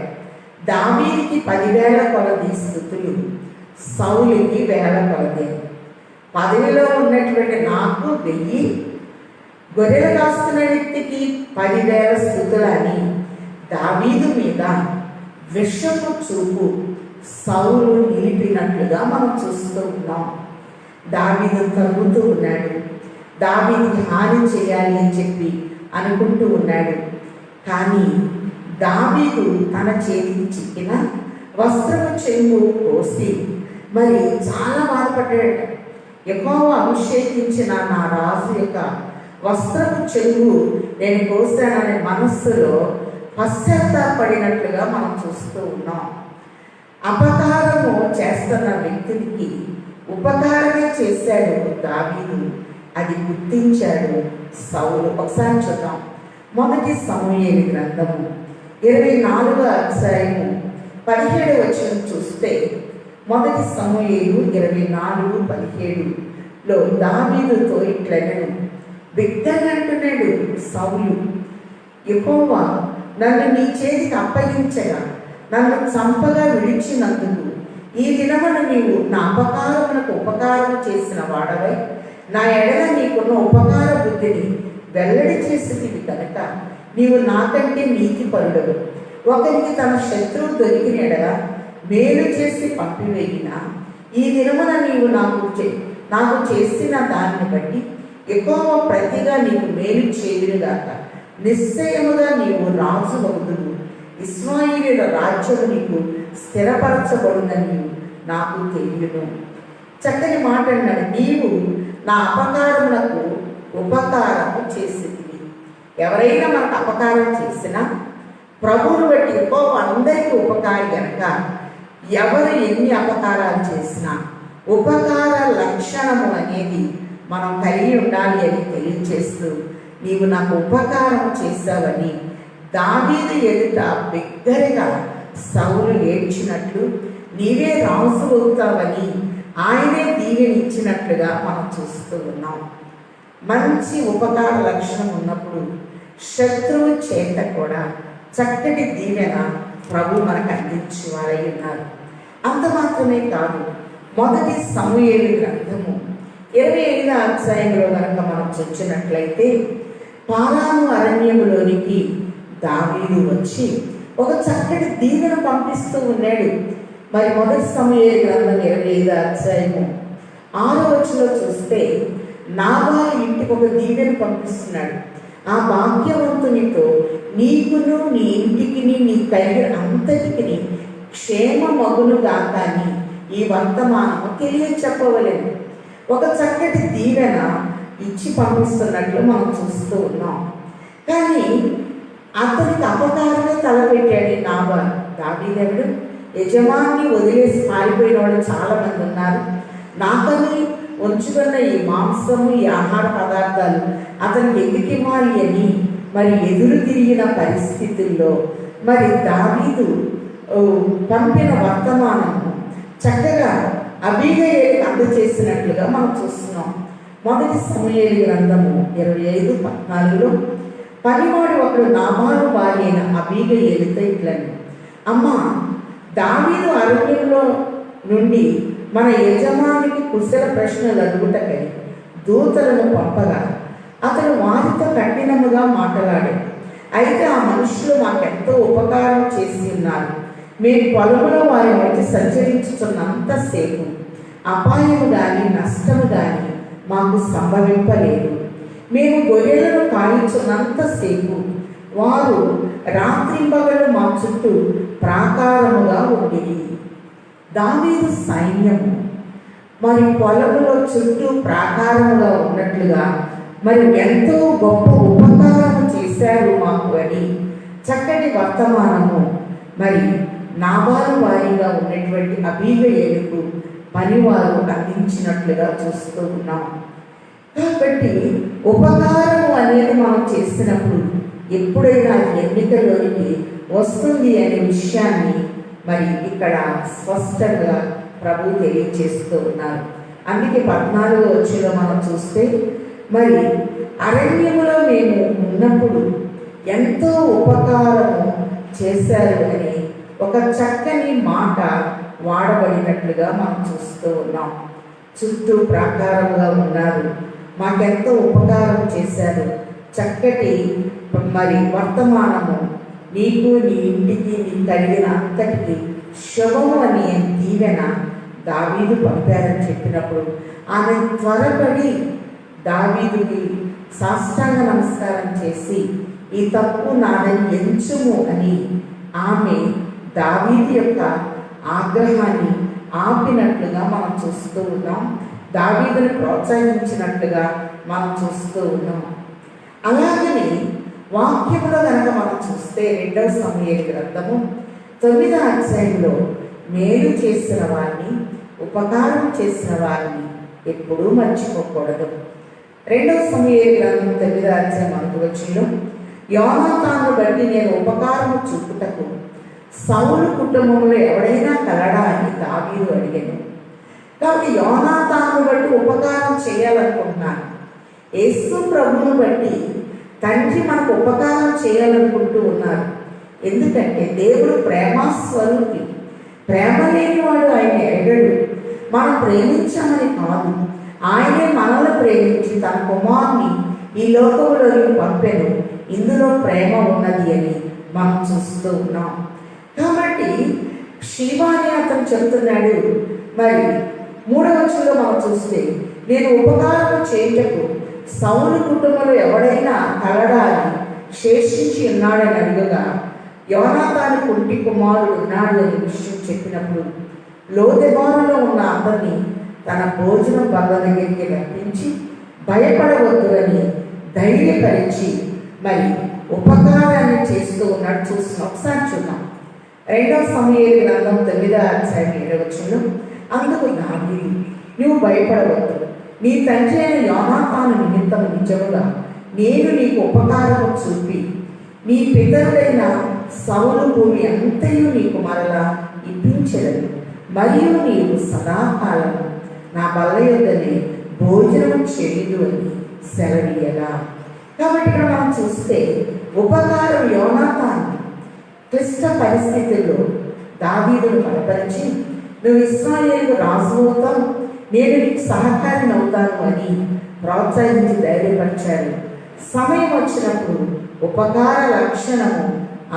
దావీదుకి 10,000 కొలది స్తుతులు, సౌలుకి 1,000 కొలది. పదవిలో ఉన్నటువంటి నాకు 1000, గొర్రెలు కాస్తున్న వ్యక్తికి 10,000 స్తుతులని దావీదు మీద విషపు చూపు సౌలు నిలిపినట్లుగా మనం చూస్తూ ఉన్నాం. దావీదు తగ్గుతూ ఉన్నాడు. దావీదుకి హాని చేయాలి అని చెప్పి అనుకుంటూ ఉన్నాడు. కానీ దావీదు తన చేతికి చిక్కిన వస్త్రము చెంగు కోసి మరి చాలా బాధపడ్డాడు. యెహోవా అభిషేకించిన నా రాజు యొక్క వస్త్రము చెంగు నేను కోసాననే మనస్సులో పశ్చాత్తాపడినట్లుగా మనం చూస్తూ ఉన్నాం. అపకారము చేస్తున్న వ్యక్తికి ఉపకారమే చేశాడు దావీదు, అది గుర్తించాడు సౌలు. ఒకసారి చూద్దాం. మొదటి సమూయేలు గ్రంథము 24వ అధ్యాయము 17వ వచనం చూస్తే, మొదటి సమూయేలు 24:17లో దావీదుతో ఇట్లనెను, బిగ్గరగంటున్నాడు సౌలు, యెహోవా నన్ను నీ చేతికి అప్పగించగా నన్ను చంపగా విడిచినందుకు ఈ దినమున నీవు నా అపకారమునకు ఉపకారం చేసిన వాడవై నా ఎడల నీకున్న ఉపకార బుద్ధిని వెల్లడి చేసేది కనుక నీవు నాకంటే నీతిపరుడవు. ఒకరికి తన శత్రువు దొరికిన ఎడల మేలు చేసి పంపివేయిన ఈ దినమున నీవు నాకు చేసిన దాన్ని బట్టి ఎక్కువ ప్రతిగా నీకు మేలు చేయునుగాక. నిశ్చయముగా నీవు రాజు అవుదువు, ఇశ్రాయేలీయుల రాజ్యము నీకు స్థిరపరచబడునని నాకు తెలియను. చక్కని మాట అన్నాడు. నీవు నా అపకారములకు ఉపకారము చేసేది. ఎవరైనా మనకు అపకారం చేసినా ప్రభువును బట్టి అందరికీ ఉపకారి కనుక ఎవరు ఎన్ని అపకారాలు చేసినా ఉపకార లక్షణము అనేది మనం కలిగి ఉండాలి అని తెలియజేస్తూ, నీవు నాకు ఉపకారం చేశావని దావీదు ఎదుట బిగ్గరగా సౌలు ఏడ్చినట్లు, నీవే రాజు అవుతావని ఆయనే దీవెనిచ్చినట్లుగా మనం చూస్తూ ఉన్నాం. మంచి ఉపకార లక్షణం ఉన్నప్పుడు శత్రువు చేత కూడా చక్కటి దీవెన ప్రభు మనకు అందించేవారై ఉన్నారు. అంత మాత్రమే కాదు, మొదటి సమూయేలు గ్రంథము 25వ అధ్యాయంలో కనుక మనం చూచినట్లయితే, పారాను అరణ్యములోనికి దావీదు వచ్చి ఒక చక్కటి దీవెన పంపిస్తూ ఉన్నాడు. మరి మొదటి సమూయేలు గ్రంథం 25వ అధ్యాయము 6వ వచనంలో చూస్తే, నాబాలు ఇంటికి ఒక దీవెన పంపిస్తున్నాడు. ఆ భాగ్యవంతునితో నీకును నీ ఇంటికి నీ కలిగిన అంతటికి క్షేమమగునుగా కానీ ఈ వర్తమానము తెలియచెప్పవలెను. ఒక చక్కటి దీవెన ఇచ్చి పంపిస్తున్నట్లు మనం చూస్తూ ఉన్నాం. కానీ అతనికి అపకారమే తలపెట్టాడు నాబాలు. దావీదెవడు? యజమాని వదిలేసి పారిపోయిన వాళ్ళు చాలామంది ఉన్నారు. నాకని ఉంచుకున్న ఈ మాంసము, ఈ ఆహార పదార్థాలు అతనికి ఎందుకు ఇవ్వాలి అని మరి ఎదురు తిరిగిన పరిస్థితుల్లో మరి దావీదు పంపిన వర్తమానము చక్కగా అబీగయీలుకు అందచేసినట్లుగా మనం చూస్తున్నాం. మొదటి సమూయేలు గ్రంథము 25:14లో పనివాడు ఒకడు నాబాలు భార్య అయిన అబీగయీలుతో ఇట్లని, అమ్మా, దావీదు అరణ్యంలో నుండి మన యజమానికి కుశల ప్రశ్నలు అడుగుటకై దూతలను పంపగా అతను వారితో కఠినముగా మాట్లాడాడు. అయితే ఆ మనుషులు మాకెంతో ఉపకారం చేసి ఉన్నారు. మేము పొలంలో వారి మధ్య సంచరించుతున్నంతసేపు అపాయము కానీ నష్టము కానీ మాకు సంభవింపలేదు. మేము గొర్రెలను కాయించున్నంతసేపు వారు రాత్రింబగళ్ళు మా చుట్టూ ప్రాకారముగా ఉండేది. దావీదు సైన్యము మరి పొలములో చుట్టూ ప్రాకారముగా ఉన్నట్లుగా మరి ఎంతో గొప్ప ఉపకారము చేశారు మాకు అని చక్కటి వర్తమానము మరి నాబాలు వారిగా ఉన్నటువంటి అబీగయేలుకు పనివారు అందించినట్లుగా చూస్తూ ఉన్నాం. కాబట్టి ఉపకారము అనేది మనం చేసినప్పుడు ఎప్పుడైనా ఎన్నికలోనికి వస్తుంది అనే విషయాన్ని మరి ఇక్కడ స్పష్టంగా ప్రభు తెలియచేస్తూ ఉన్నారు. అందుకే 14వ వచనంలో మనం చూస్తే మరి అరణ్యములో మేము ఉన్నప్పుడు ఎంతో ఉపకారము చేశారు అని ఒక చక్కని మాట వాడబడినట్లుగా మనం చూస్తూ ఉన్నాం. చుట్టూ ప్రాకారముగా ఉన్నారు, మాకెంతో ఉపకారం చేశారు. చక్కటి మరి వర్తమానము నీకు నీ ఇంటికి నీ కలిగిన అంతటికి శుభము అని దీవెన దావీదు పంపారని చెప్పినప్పుడు ఆమె త్వరపడి దావీదుకి సాష్టాంగ నమస్కారం చేసి ఈ తప్పు నాదని ఎంచుము అని ఆమె దావీదు యొక్క ఆగ్రహాన్ని ఆపినట్లుగా మనం చూస్తూ ఉన్నాం. దావీదుని ప్రోత్సహించినట్లుగా మనం చూస్తూ ఉన్నాం. అలాగని వాక్యంలో కనుక మనం చూస్తే 2వ సమూయేలు గ్రంథము 9వ అధ్యాయంలో మేలు చేసిన వారిని ఉపకారం చేసిన వారిని ఎప్పుడూ మర్చిపోకూడదు. 2వ సమూయేలు గ్రంథం 9వ అధ్యాయం 1వ వచనంలో యోనాతాను బట్టి నేను ఉపకారము చూపుటకు సౌలు కుటుంబంలో ఎవడైనా కలడా అని దావీదు అడిగాను. కాబట్టి యోనాతాను బట్టి ఉపకారం చేయాలనుకుంటున్నాను. యేసు ప్రభువును బట్టి తండ్రి మనకు ఉపకారం చేయాలనుకుంటూ ఉన్నారు. ఎందుకంటే దేవుడు ప్రేమస్వరూపి, ప్రేమ లేనివాడు ఆయన ఎరగడు. మనం ప్రేమించామని కాదు, ఆయనే మనల్ని ప్రేమించి తన కుమారుని ఈ లోకంలోకి పంపెను. ఇందులో ప్రేమ ఉన్నది అని మనం చూస్తూ ఉన్నాం. కాబట్టి శివాని అతను చెబుతున్నాడు. మరి 3వ వచనంలో మనం చూస్తే నేను ఉపకారం చేయటకు సౌలు కుటుంబంలో ఎవడైనా కలడా అని శేషించి ఉన్నాడని అడుగగా యోనాతాను కుంటి కుమారుడు ఉన్నాడు అని విషయం చెప్పినప్పుడు లోదెబారులో ఉన్న అతన్ని తన భోజనం బల్ల దగ్గరికి రప్పించి భయపడవద్దు అని ధైర్యపరిచి మరి ఉపకారాన్ని చేస్తూ ఉన్నాడు. చూస్తున్నాం. ఒకసారి చూద్దాం. 2వ సమూయేలు గ్రంథం 9వ అధ్యాయం 7వ వచనంలో అందుకు దావీదు నువ్వు భయపడవద్దు, నీ తండ్రి అయిన యోనాతాను నిమిత్తము నిజముగా నేను నీకు ఉపకారము చూపి నీ పితరుడైన సౌలు భూమి అంతయు నీకు మరలా ఇప్పించెదను. మరియు నీవు సదాకాలము నా బల్ల యొద్దనే భోజనం చేయదు అని సెలవీయగా. కాబట్టి ఇక్కడ మనం చూస్తే ఉపకారం యోనాతాను క్లిష్ట పరిస్థితుల్లో దావీదును బలపరిచి నువ్వు ఇశ్రాయేలుకు రాజు అవుతావు, నేను నీకు సహకారిని అవుతాను అని ప్రోత్సహించి ధైర్యపరిచారు. సమయం వచ్చినప్పుడు ఉపకార లక్షణము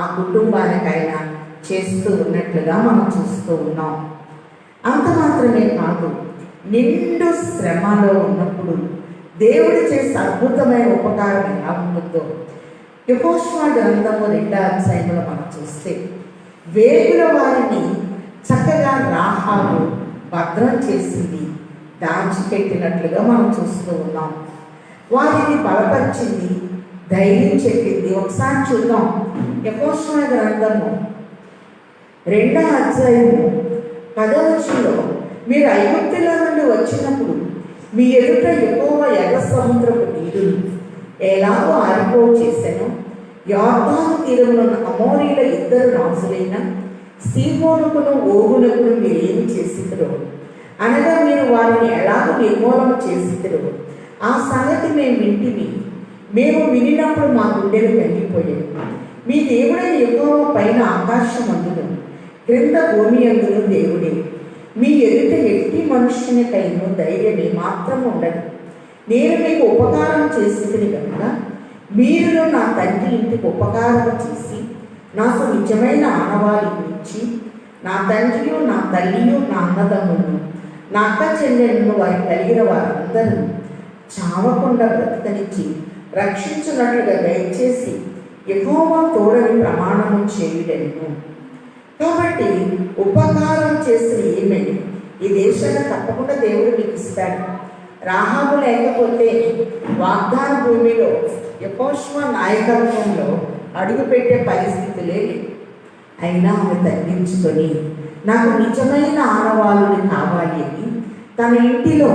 ఆ కుటుంబానికైనా చేస్తూ ఉన్నట్లుగా మనం చూస్తూ ఉన్నాం. అంత మాత్రమే కాదు, నిండు శ్రమలో ఉన్నప్పుడు దేవుడు చేసే అద్భుతమైన ఉపకారం ఎలా ఉంటుందో యెహోషువ గ్రంథము 2వ అధ్యాయంలో మనం చూస్తే వేగుల వారిని చక్కగా రాహాబు భద్రం చేసింది, దాచిపెట్టినట్లుగా మనం చూస్తూ ఉన్నాం. వారిని బలపరిచింది, ధైర్యం చెప్పింది. ఒకసారి చూద్దాం. యెహోషువ గ్రంథము 2వ అధ్యాయము 10వ వచనంలో మీరు ఐగుప్తులో నుండి వచ్చినప్పుడు మీ ఎదుట యెహోవా ఎర్ర సముద్రపు నీరు ఎలాగో ఆరిపోవు చేశాను. యొర్దాను తీరమున అమోరీల 2 రాజులైన సీహోనుకును ఓగునకును మీరేమి చేసిద్దరో అనగా మీరు వారిని ఎలాగో నిర్మూలన చేసిద్దరో ఆ సంగతి మేము వింటిమి. మేము వినినప్పుడు మా గుండెలు కంగిపోయాయి. మీ దేవుడైన యెహోవా పైన ఆకాశం అందును క్రింద భూమి అందును దేవుడే. మీ ఎదుట ఎట్టి మనుష్యునికైనా ధైర్యం మాత్రం ఉండదు. నేను మీకు ఉపకారం చేసింది కనుక మీరు నా తండ్రి ఇంటికి ఉపకారం చేసి నాకు నిజమైన ఆనవాళ్ళు ఇచ్చి నా తండ్రియు నా తల్లియు నా అన్నదమ్ములు నా అక్క చెల్లెళ్ళు వారి కలిగిన వారందరూ చావకుండా బ్రతకనిచ్చి రక్షించున్నట్లుగా దయచేసి యెహోవా తోడని ప్రమాణము చేయుడెను. కాబట్టి ఉపకారం చేసిన ఈమె ఈ దేశాన్ని తప్పకుండా దేవుడు మీకు ఇస్తాడు. రాహాబు లేకపోతే వాగ్దాన భూమిలో యెహోషువ నాయకత్వంలో అడుగుపెట్టే పరిస్థితులే లేవు. అయినా ఆమె తగ్గించుకొని నాకు నిజమైన ఆనవాళ్ళని కావాలి అని తన ఇంటిలో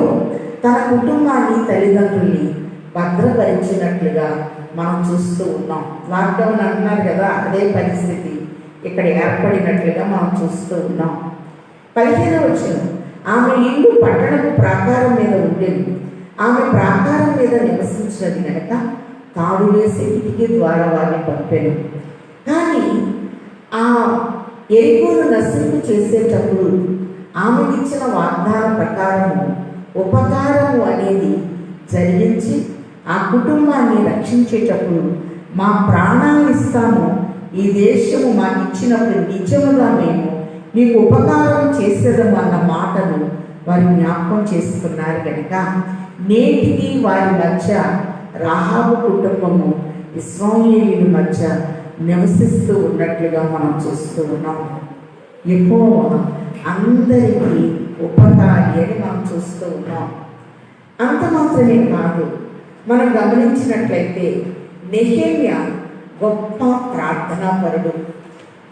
తన కుటుంబాన్ని తల్లిదండ్రుల్ని భద్రపరిచినట్లుగా మనం చూస్తూ ఉన్నాం. లాక్డౌన్ అంటున్నారు కదా, అదే పరిస్థితి ఇక్కడ ఏర్పడినట్లుగా మనం చూస్తూ ఉన్నాం. 15వ వచనం, ఆమె ఇల్లు పట్టణపు ప్రాకారం మీద ఉండేది. ఆమె ప్రాకారం మీద నివసించినది కనుక తాడు వేసి కిటికీ ద్వారా వారిని పంపాను. కానీ ఆ ఎరికోను నశింపు చేసేటప్పుడు ఆమెకు ఇచ్చిన వాగ్దానం ప్రకారము ఉపకారము అనేది జరిగించి ఆ కుటుంబాన్ని రక్షించేటప్పుడు మా ప్రాణాలు ఇస్తాము, ఈ దేశము మాకు ఇచ్చినప్పుడు నిజముగా మేము నీకు ఉపకారం చేసేదము అన్న మాటను వారు జ్ఞాపకం చేసుకున్నారు కనుక నేటికి వారి మధ్య రాహాబు కుటుంబము ఇశ్రాయేలీయుల మధ్య నివసిస్తూ ఉన్నట్లుగా మనం చూస్తూ ఉన్నాం. యెహోవా అందరికీ ఉపకారి అని మనం చూస్తూ ఉన్నాం. అంత మాత్రమే కాదు, మనం గమనించినట్లయితే నెహెమ్యా గొప్ప ప్రార్థనాపరుడు.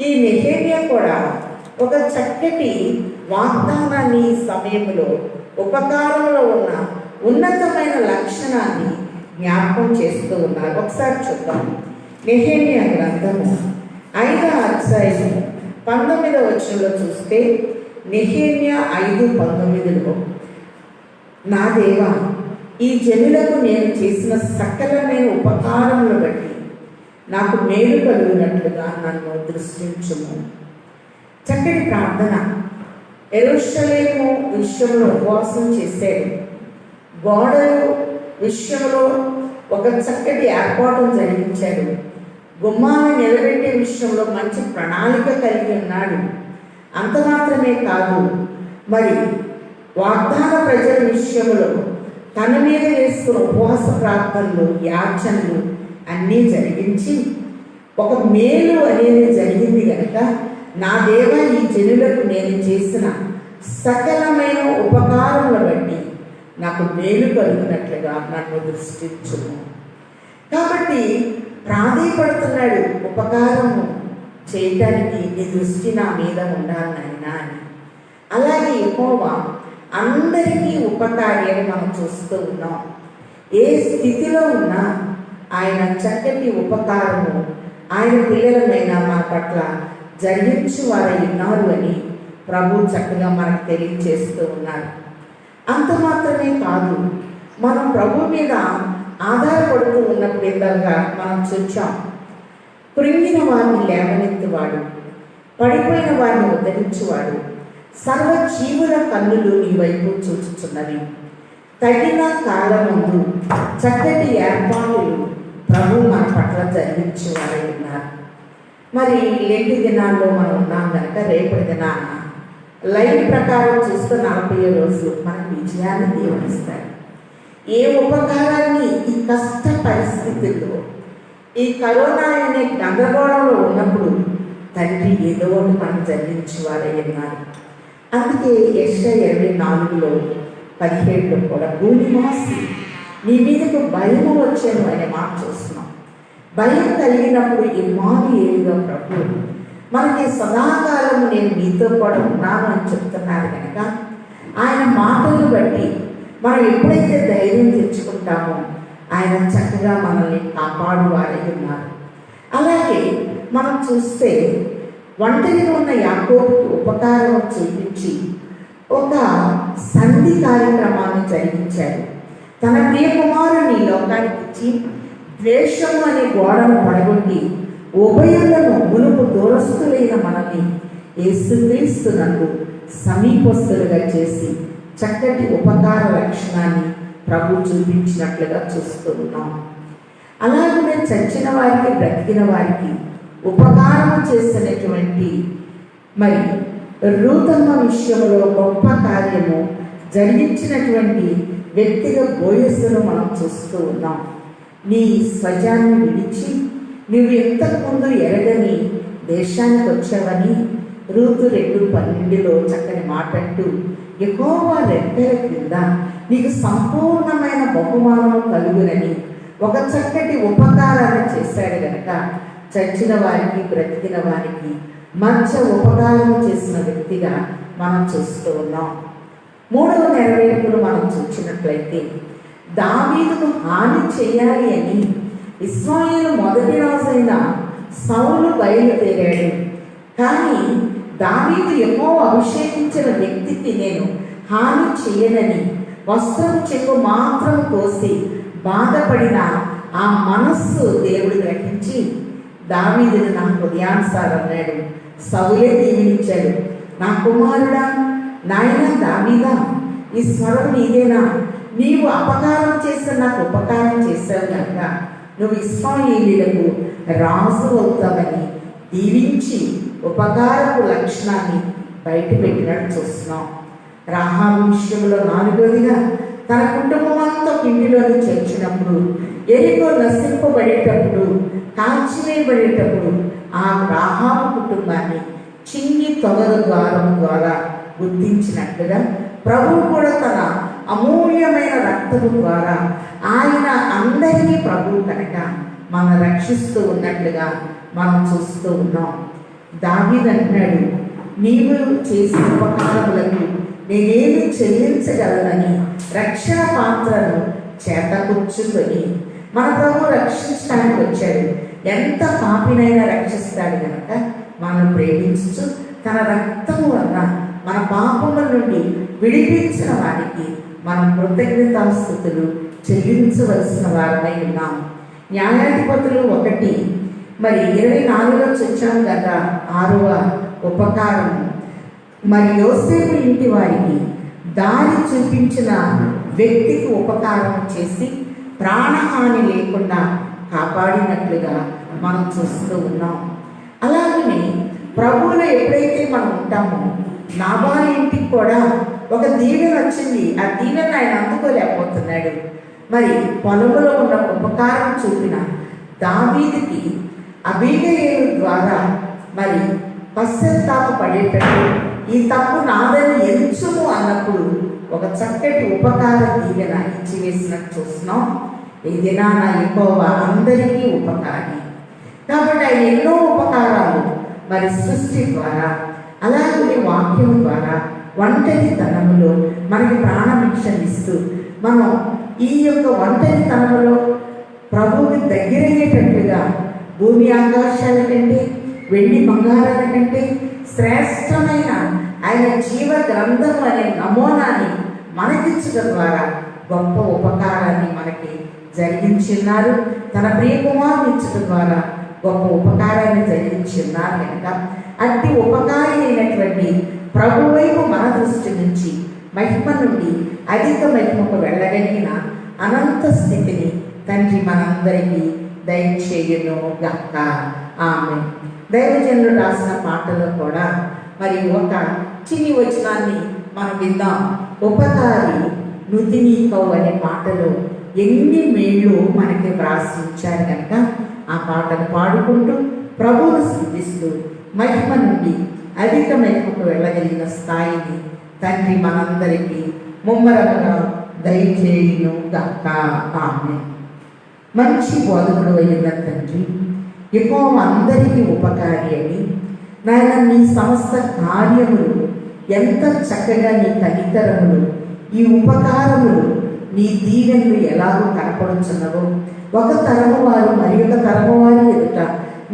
ఈ నెహెమ్యా కూడా ఒక చక్కటి వాగ్దానాన్ని సమయంలో ఉపకారంలో ఉన్న ఉన్నతమైన లక్షణాన్ని జ్ఞాపకం చేస్తూ ఉన్నారు. ఒకసారి చూద్దాం. నెహెమ్యా గ్రంథము 5వ అధ్యాయం 19వ వచనంలో చూస్తే నెహెమ్యా 5:19లో నా దేవా, ఈ జనులకు నేను చేసిన సకలమైన ఉపకారములు బట్టి నాకు మేలు కలుగునట్లుగా నన్ను దృష్టించుము. చక్కటి ప్రార్థన. యెరూషలేము విషయంలో ఉపవాసం చేశాడు. గోడలు విషయంలో ఒక చక్కటి ఏర్పాటును జరిగించాడు. గుమ్మాన్ని నిలబెట్టే విషయంలో మంచి ప్రణాళిక కలిగి ఉన్నాడు. అంత మాత్రమే కాదు, మరి వాగ్దాన ప్రజల విషయంలో తన మీద వేసుకున్న ఉపవాస ప్రార్థనలు యాచనలు అన్నీ జరిగించి ఒక మేలు అనేది జరిగింది కనుక నా దేవ, ఈ జనులకు నేను చేసిన సకలమైన ఉపకారముల బట్టి నాకు మేలు కలుగునట్లుగా నన్ను దృష్టించుము. కాబట్టి ప్రాధేయపడుతున్నాడు, ఉపకారము చేయటానికి నీ దృష్టి నా మీద ఉండాలి నాయనా అని. అలాగే యెహోవా అందరికీ ఉపకారి అని మనం చూస్తూ ఉన్నాం. ఏ స్థితిలో ఉన్నా ఆయన చక్కటి ఉపకారము ఆయన పిల్లలమైన మన పట్ల జరిగించు వారు ఉన్నారు అని ప్రభు చక్కగా మనకు తెలియజేస్తూ ఉన్నారు. అంత మాత్రమే కాదు, మనం ప్రభు మీద ఆధారపడుతూ ఉన్నప్పుడు ఇందాక మనం చూచాం, కృంగిన వారిని లేవనెత్తువాడు, పడిపోయిన వారిని ఉద్ధరించువాడు, సర్వ జీవుల కన్నులు నీ వైపు చూచుచున్నవి. తగిన కాలమందు చక్కటి ఏర్పాటులు ప్రభు మన పట్ల జరిగించేవారై ఉన్నారు. మరి లేటి దినాల్లో మనం ఉన్నాం కనుక రేపటి దినాన లైవ్ ప్రకారం చూస్తే 40 రోజులు మనకు విజయాన్ని దీవెనిస్తాడు. ఏ ఉపకారాన్ని ఈ కష్ట పరిస్థితుల్లో, ఈ కరోనా అనే గందరగోళంలో ఉన్నప్పుడు తండ్రి ఏదో ఒకటి మనం జరిగించేవారై ఉన్నారు. అందుకే యెషయా 24లో 17లో కూడా భూనివాసి నీ మీదకు భయము వచ్చాను అనే మాట చూస్తున్నాం. భయం కలిగినప్పుడు ఇమ్మానుయేలుగా ప్రభు మనకి సదాకాలం నేను మీతో కూడా ఉన్నాను అని చెప్తున్నారు కనుక ఆయన మాటలను బట్టి మనం ఎప్పుడైతే ధైర్యం తెచ్చుకుంటామో ఆయన చక్కగా మనల్ని కాపాడువారై ఉన్నారు. అలాగే మనం చూస్తే ఒంటరిగా ఉన్న యాకోబుకు ఉపకారం చేయించి ఒక సంధి కార్యక్రమాన్ని జరిగించారు. తన ప్రియ కుమారుని లోకానికి ఇచ్చి ద్వేషము అనే గోడను పడగొట్టి ఉభయులను మునుపు దూరస్తులైన మనల్ని యేసుక్రీస్తునందు సమీపస్తులుగా చేసి చక్కటి ఉపకార లక్షణాన్ని ప్రభు చూపించినట్లుగా చూస్తూ ఉన్నాం. అలాగనే చచ్చిన వారికి, బ్రతికిన వారికి ఉపకారం చేసినటువంటి మరి రూతమ్మ విషయంలో గొప్ప కార్యము జరిగించినటువంటి వ్యక్తిగా బోయస్సును మనం చూస్తూ ఉన్నాం. నీ స్వజాన్ని విడిచి నువ్వు ఇంతకుముందు ఎరగని దేశానికి వచ్చావని రూతు 2:12 చక్కని మాట అంటూ, యెహోవా రెక్కల క్రింద నీకు సంపూర్ణమైన బహుమానము కలుగునని ఒక చక్కటి ఉపకారాన్ని చేశాడు గనక చచ్చిన వారికి, బ్రతికిన వారికి మంచి ఉపకారం చేసిన వ్యక్తిగా మనం చూస్తూ ఉన్నాం. 3వ నెరవేర్పులు మనం చూసినట్లయితే, దావీదుకు హాని చేయాలి అని ఇశ్రాయేలు మొదటి రాజైన సౌలు బయలుదేరాడు. కానీ దావీదు యెహోవా అభిషేకించిన వ్యక్తికి నేను హాని చేయనని వస్త్రం చెక్కు మాత్రం కోసి బాధపడిన ఆ మనస్సు దేవుడు గ్రహించి దావీదును నా హృదయానుసారం అన్నాడు. సౌలే దీవించాడు, నా కుమారుడా, నాయన దావీదా, ఈ స్వరం నీదేనా? నీవు అపకారం చేస్తే నాకు ఉపకారం చేశావు కనుక నువ్వు ఇశ్రాయేలీయులకు రాజు అవుతావని దీవించి ఉపకారపు లక్షణాన్ని బయట పెట్టినట్టు చూస్తున్నాం. రాహాబు విషయంలో 4వదిగా తన కుటుంబం అంతా ఇంటిలోకి చేర్చినప్పుడు, ఎరికో నశింపబడేటప్పుడు, కాల్చివేయబడేటప్పుడు ఆ రాహాబు కుటుంబాన్ని చింగి తొగల ద్వారం ద్వారా గుర్తించినట్లుగా ప్రభువు కూడా తన అమూల్యమైన రక్తము ద్వారా ఆయన అందరినీ ప్రభువు కనుక మనం రక్షిస్తూ ఉన్నట్లుగా మనం చూస్తూ ఉన్నాం. దావీదు అంటున్నాడు, నీవు చేసిన ఉపకారములకు నేనేమి చెల్లించగలనని రక్షణ పాత్రను చేతకూర్చుకొని మన ప్రభు రక్షించడానికి వచ్చాడు. ఎంత పాపినైనా రక్షిస్తాడు కనుక మనం ప్రేమించు తన రక్తము వల్ల మన పాపముల నుండి విడిపించిన వారికి మనం కృతజ్ఞతాస్తుతులు చెల్లించవలసిన వారమై ఉన్నాం. న్యాయాధిపతులు 1 మరి 24లో చూచాం కదా, 6వ ఉపకారం. మరి యోసేపు ఇంటి వారికి దారి చూపించిన వ్యక్తికి ఉపకారం చేసి ప్రాణహాని లేకుండా కాపాడినట్లుగా మనం చూస్తూ ఉన్నాం. అలాగనే ప్రభువులో ఎప్పుడైతే మనం ఉంటామో, నాబాలు ఇంటికి కూడా ఒక దీవెన వచ్చింది. ఆ దీవెన ఆయన అందుకోలేకపోతున్నాడు. మరి పొలంలో ఉన్న ఉపకారం చూపిన దావీదుకి అబీగయేలు ద్వారా మరి పశ్చాత్తాప పడేటట్టు ఈ తప్పు నాదని ఎంచుము అన్నప్పుడు ఒక చక్కటి ఉపకార దీవెన ఇచ్చివేసినట్టు చూస్తున్నాం. ఈ దినాన యెహోవా అందరికీ ఉపకారి కాబట్టి ఆయన ఎన్నో ఉపకారాలు మరి సృష్టి ద్వారా, అలాగే వాక్యం ద్వారా, ఒంటరితనములో మనకి ప్రాణభిక్షనిస్తూ మనం ఈ యొక్క ఒంటరితనములో ప్రభువుకి దగ్గరయ్యేటట్టుగా భూమి ఆకాశాల కంటే, వెండి బంగారాల కంటే శ్రేష్టమైన ఆయన జీవ గ్రంథం అనే నమూనాని మనకించడం ద్వారా గొప్ప ఉపకారాన్ని మనకి జరిగించున్నారు. తన ప్రియకుమారుని ఇచ్చడం ద్వారా గొప్ప ఉపకారాన్ని జరిగించున్నారు కనుక అట్టి ఉపకారి అయినటువంటి ప్రభు వైపు మన దృష్టి నుంచి మహిమ నుండి అధిక మహిమకు వెళ్ళగలిగిన అనంత స్థితిని తండ్రి మనందరికీ దయచేయును గాక. ఆమేన్. దైవజనులు రాసిన పాటలో కూడా మరి ఒక చిన్ని వచనాన్ని మనం విందాం. ఉపకారి నుతినీకవు అనే పాటలో ఎన్ని మేళ్ళు మనకి వ్రాసించారు కనుక ఆ పాటను పాడుకుంటూ ప్రభువును స్తుతిస్తూ మహిమ నుండి అధిక మహిమకు వెళ్ళగలిగిన స్థాయిని తండ్రి మనందరికీ ముమ్మరముగా దయచేయును గాక. ఆమేన్. మంచి బోధకుడు అయిన తండ్రి, యెహోవా అందరికీ ఉపకారి అని నాయన నీ సమస్త కార్యములు ఎంత చక్కగా నీ కనికరములు, ఈ ఉపకారములు, నీ దీవెనలు ఎలాగో కనపడుచున్నవో ఒక తరము వారు మరి ఒక తరము వారి ఎదుట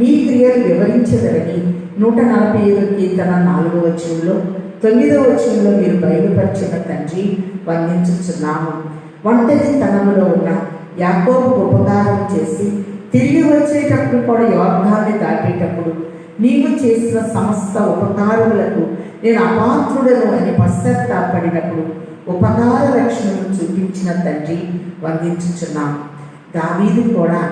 నీ క్రియలు వివరించదరని 145 కీర్తన 4వ వచనంలో 9వ వచనంలో మీరు బయలుపరిచిన తండ్రి వందించుచున్నాము. ఒంటరితనములో ఉన్న యాకోబు ఉపకారం చేసి తిరిగి వచ్చేటప్పుడు కూడా యోర్దాన్ని దాటేటప్పుడు నీవు చేసిన సమస్త ఉపకారములకు నేను అపాత్రుడను అని పశ్చాత్తాపడినప్పుడు ఉపకార రక్షణను చూపించిన తండ్రి వందించుచున్నాము. దావీదు కూడా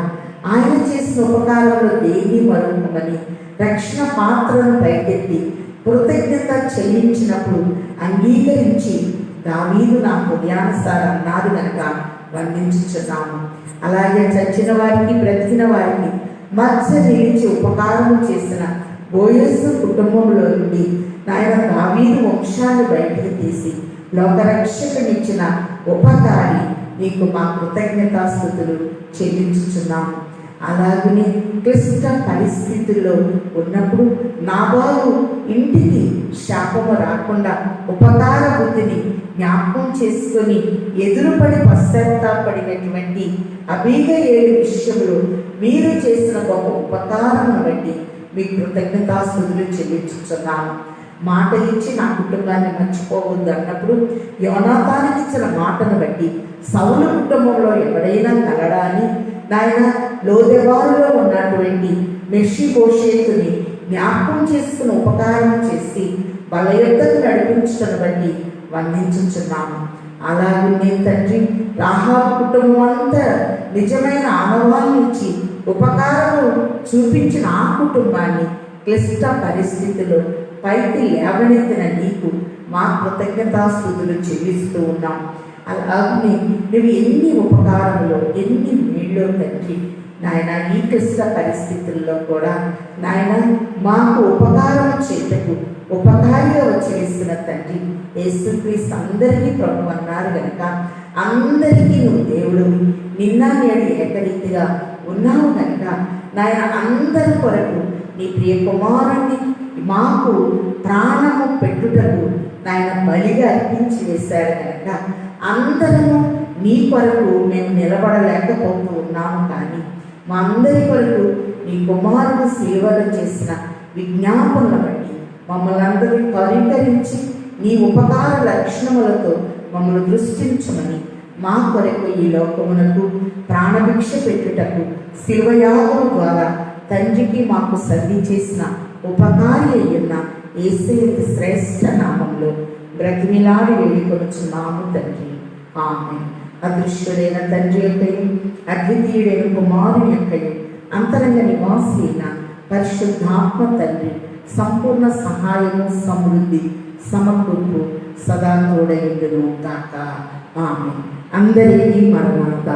ఆయన చేసిన ఉపకారంలో దేన్ని మరువమని రక్షణ పాత్రను పైకెత్తి కృతజ్ఞత చెల్లించినప్పుడు అంగీకరించి దావీదు నా హృదయానుసారం అన్నారు కనుక వర్ణించుచున్నాము. అలాగే చచ్చిన వారికి బ్రతికిన వారికి మధ్య నిలిచి ఉపకారం చేసిన బోయస్సు కుటుంబంలో నుండి నాయన దావీదు వంశాన్ని బయటకు తీసి లోకరక్షకునిచ్చిన ఉపకారి నీకు మా కృతజ్ఞతాస్తుతులు చెల్లించుచున్నాము. అలాగనే క్లిష్ట పరిస్థితుల్లో ఉన్నప్పుడు నాబాలు ఇంటికి శాపము రాకుండా ఉపకార బుద్ధిని జ్ఞాపకం చేసుకొని ఎదురుపడి పశ్చాత్తాపడినటువంటి అబీగయేలు విషయంలో మీరు చేసిన గొప్ప ఉపకారమును బట్టి మీ కృతజ్ఞతాస్తుతులు చెల్లించుచున్నాము. మాట ఇచ్చి నా కుటుంబాన్ని మర్చిపోవద్దు అన్నప్పుడు యోనాతానికి ఇచ్చిన మాటను బట్టి సౌలు కుటుంబంలో ఎవరైనా కలడా అని నాయన లోదెబారులో ఉన్నటువంటి మెషీబోషేతుని జ్ఞాపకం చేసుకుని ఉపకారం చేసి వాళ్ళ యొద్దకు నడిపించడం బట్టి వర్ణించుచున్నాము. అలాగే తండ్రి రాహాబు కుటుంబం అంతా నిజమైన ఆనవాళ్ళ నుంచి ఉపకారము చూపించిన ఆ కుటుంబాన్ని క్లిష్ట పరిస్థితిలో పైకి లేవనెత్తిన నీకు మా కృతజ్ఞతాస్తుతులు చెల్లిస్తూ ఉన్నాం. అలాగే నువ్వు ఎన్ని ఉపకారంలో ఎన్ని మేళ్ళో తండ్రి నాయన ఈ క్లిష్ట పరిస్థితుల్లో కూడా నాయన మాకు ఉపకారం చేతకు ఉపకారిగా వచ్చి వేస్తున్న తండ్రి యేసుక్రీస్తు అందరికీ ప్రభు అన్నారు కనుక అందరికీ నువ్వు దేవుడు నిన్న నేడు ఏకరీతిగా ఉన్నావు కనుక నాయన అందరి కొరకు నీ ప్రియ కుమారుణ్ణి మాకు ప్రాణము పెట్టుటకు నాయన బలిగా అర్పించి వేశాడు కనుక అందరము నీ కొరకు మేము నిలబడలేకపోతూ ఉన్నాము. కానీ మా అందరి కొరకు నీ కుమారుడు సేవలు చేసిన విజ్ఞాపనను బట్టి మమ్మల్ని అందరినీ కరీకరించి నీ ఉపకార లక్షణములతో మమ్మల్ని దృష్టించమని మా కొరకు ఈ లోకమునకు ప్రాణభిక్ష పెట్టుటకు శిల్వయాగం ద్వారా తండ్రికి మాకు సంధి చేసిన ఉపకారి అయ్యున్న యేసయ్య శ్రేష్ఠ నామంలో బ్రతిమిలాడి వేడుకొనుచున్నాము తండ్రి. ఆమేన్. అదృశ్యుడైన తండ్రి యొక్కయు అద్వితీయుడైన కుమారుని యొక్కయు అంతరంగ నివాసి అయిన పరిశుద్ధాత్మ తండ్రి సంపూర్ణ సహాయము సమృద్ధి సమకూర్పు సదా తోడైండును గాక. ఆమేన్. అందరికీ మరణాత.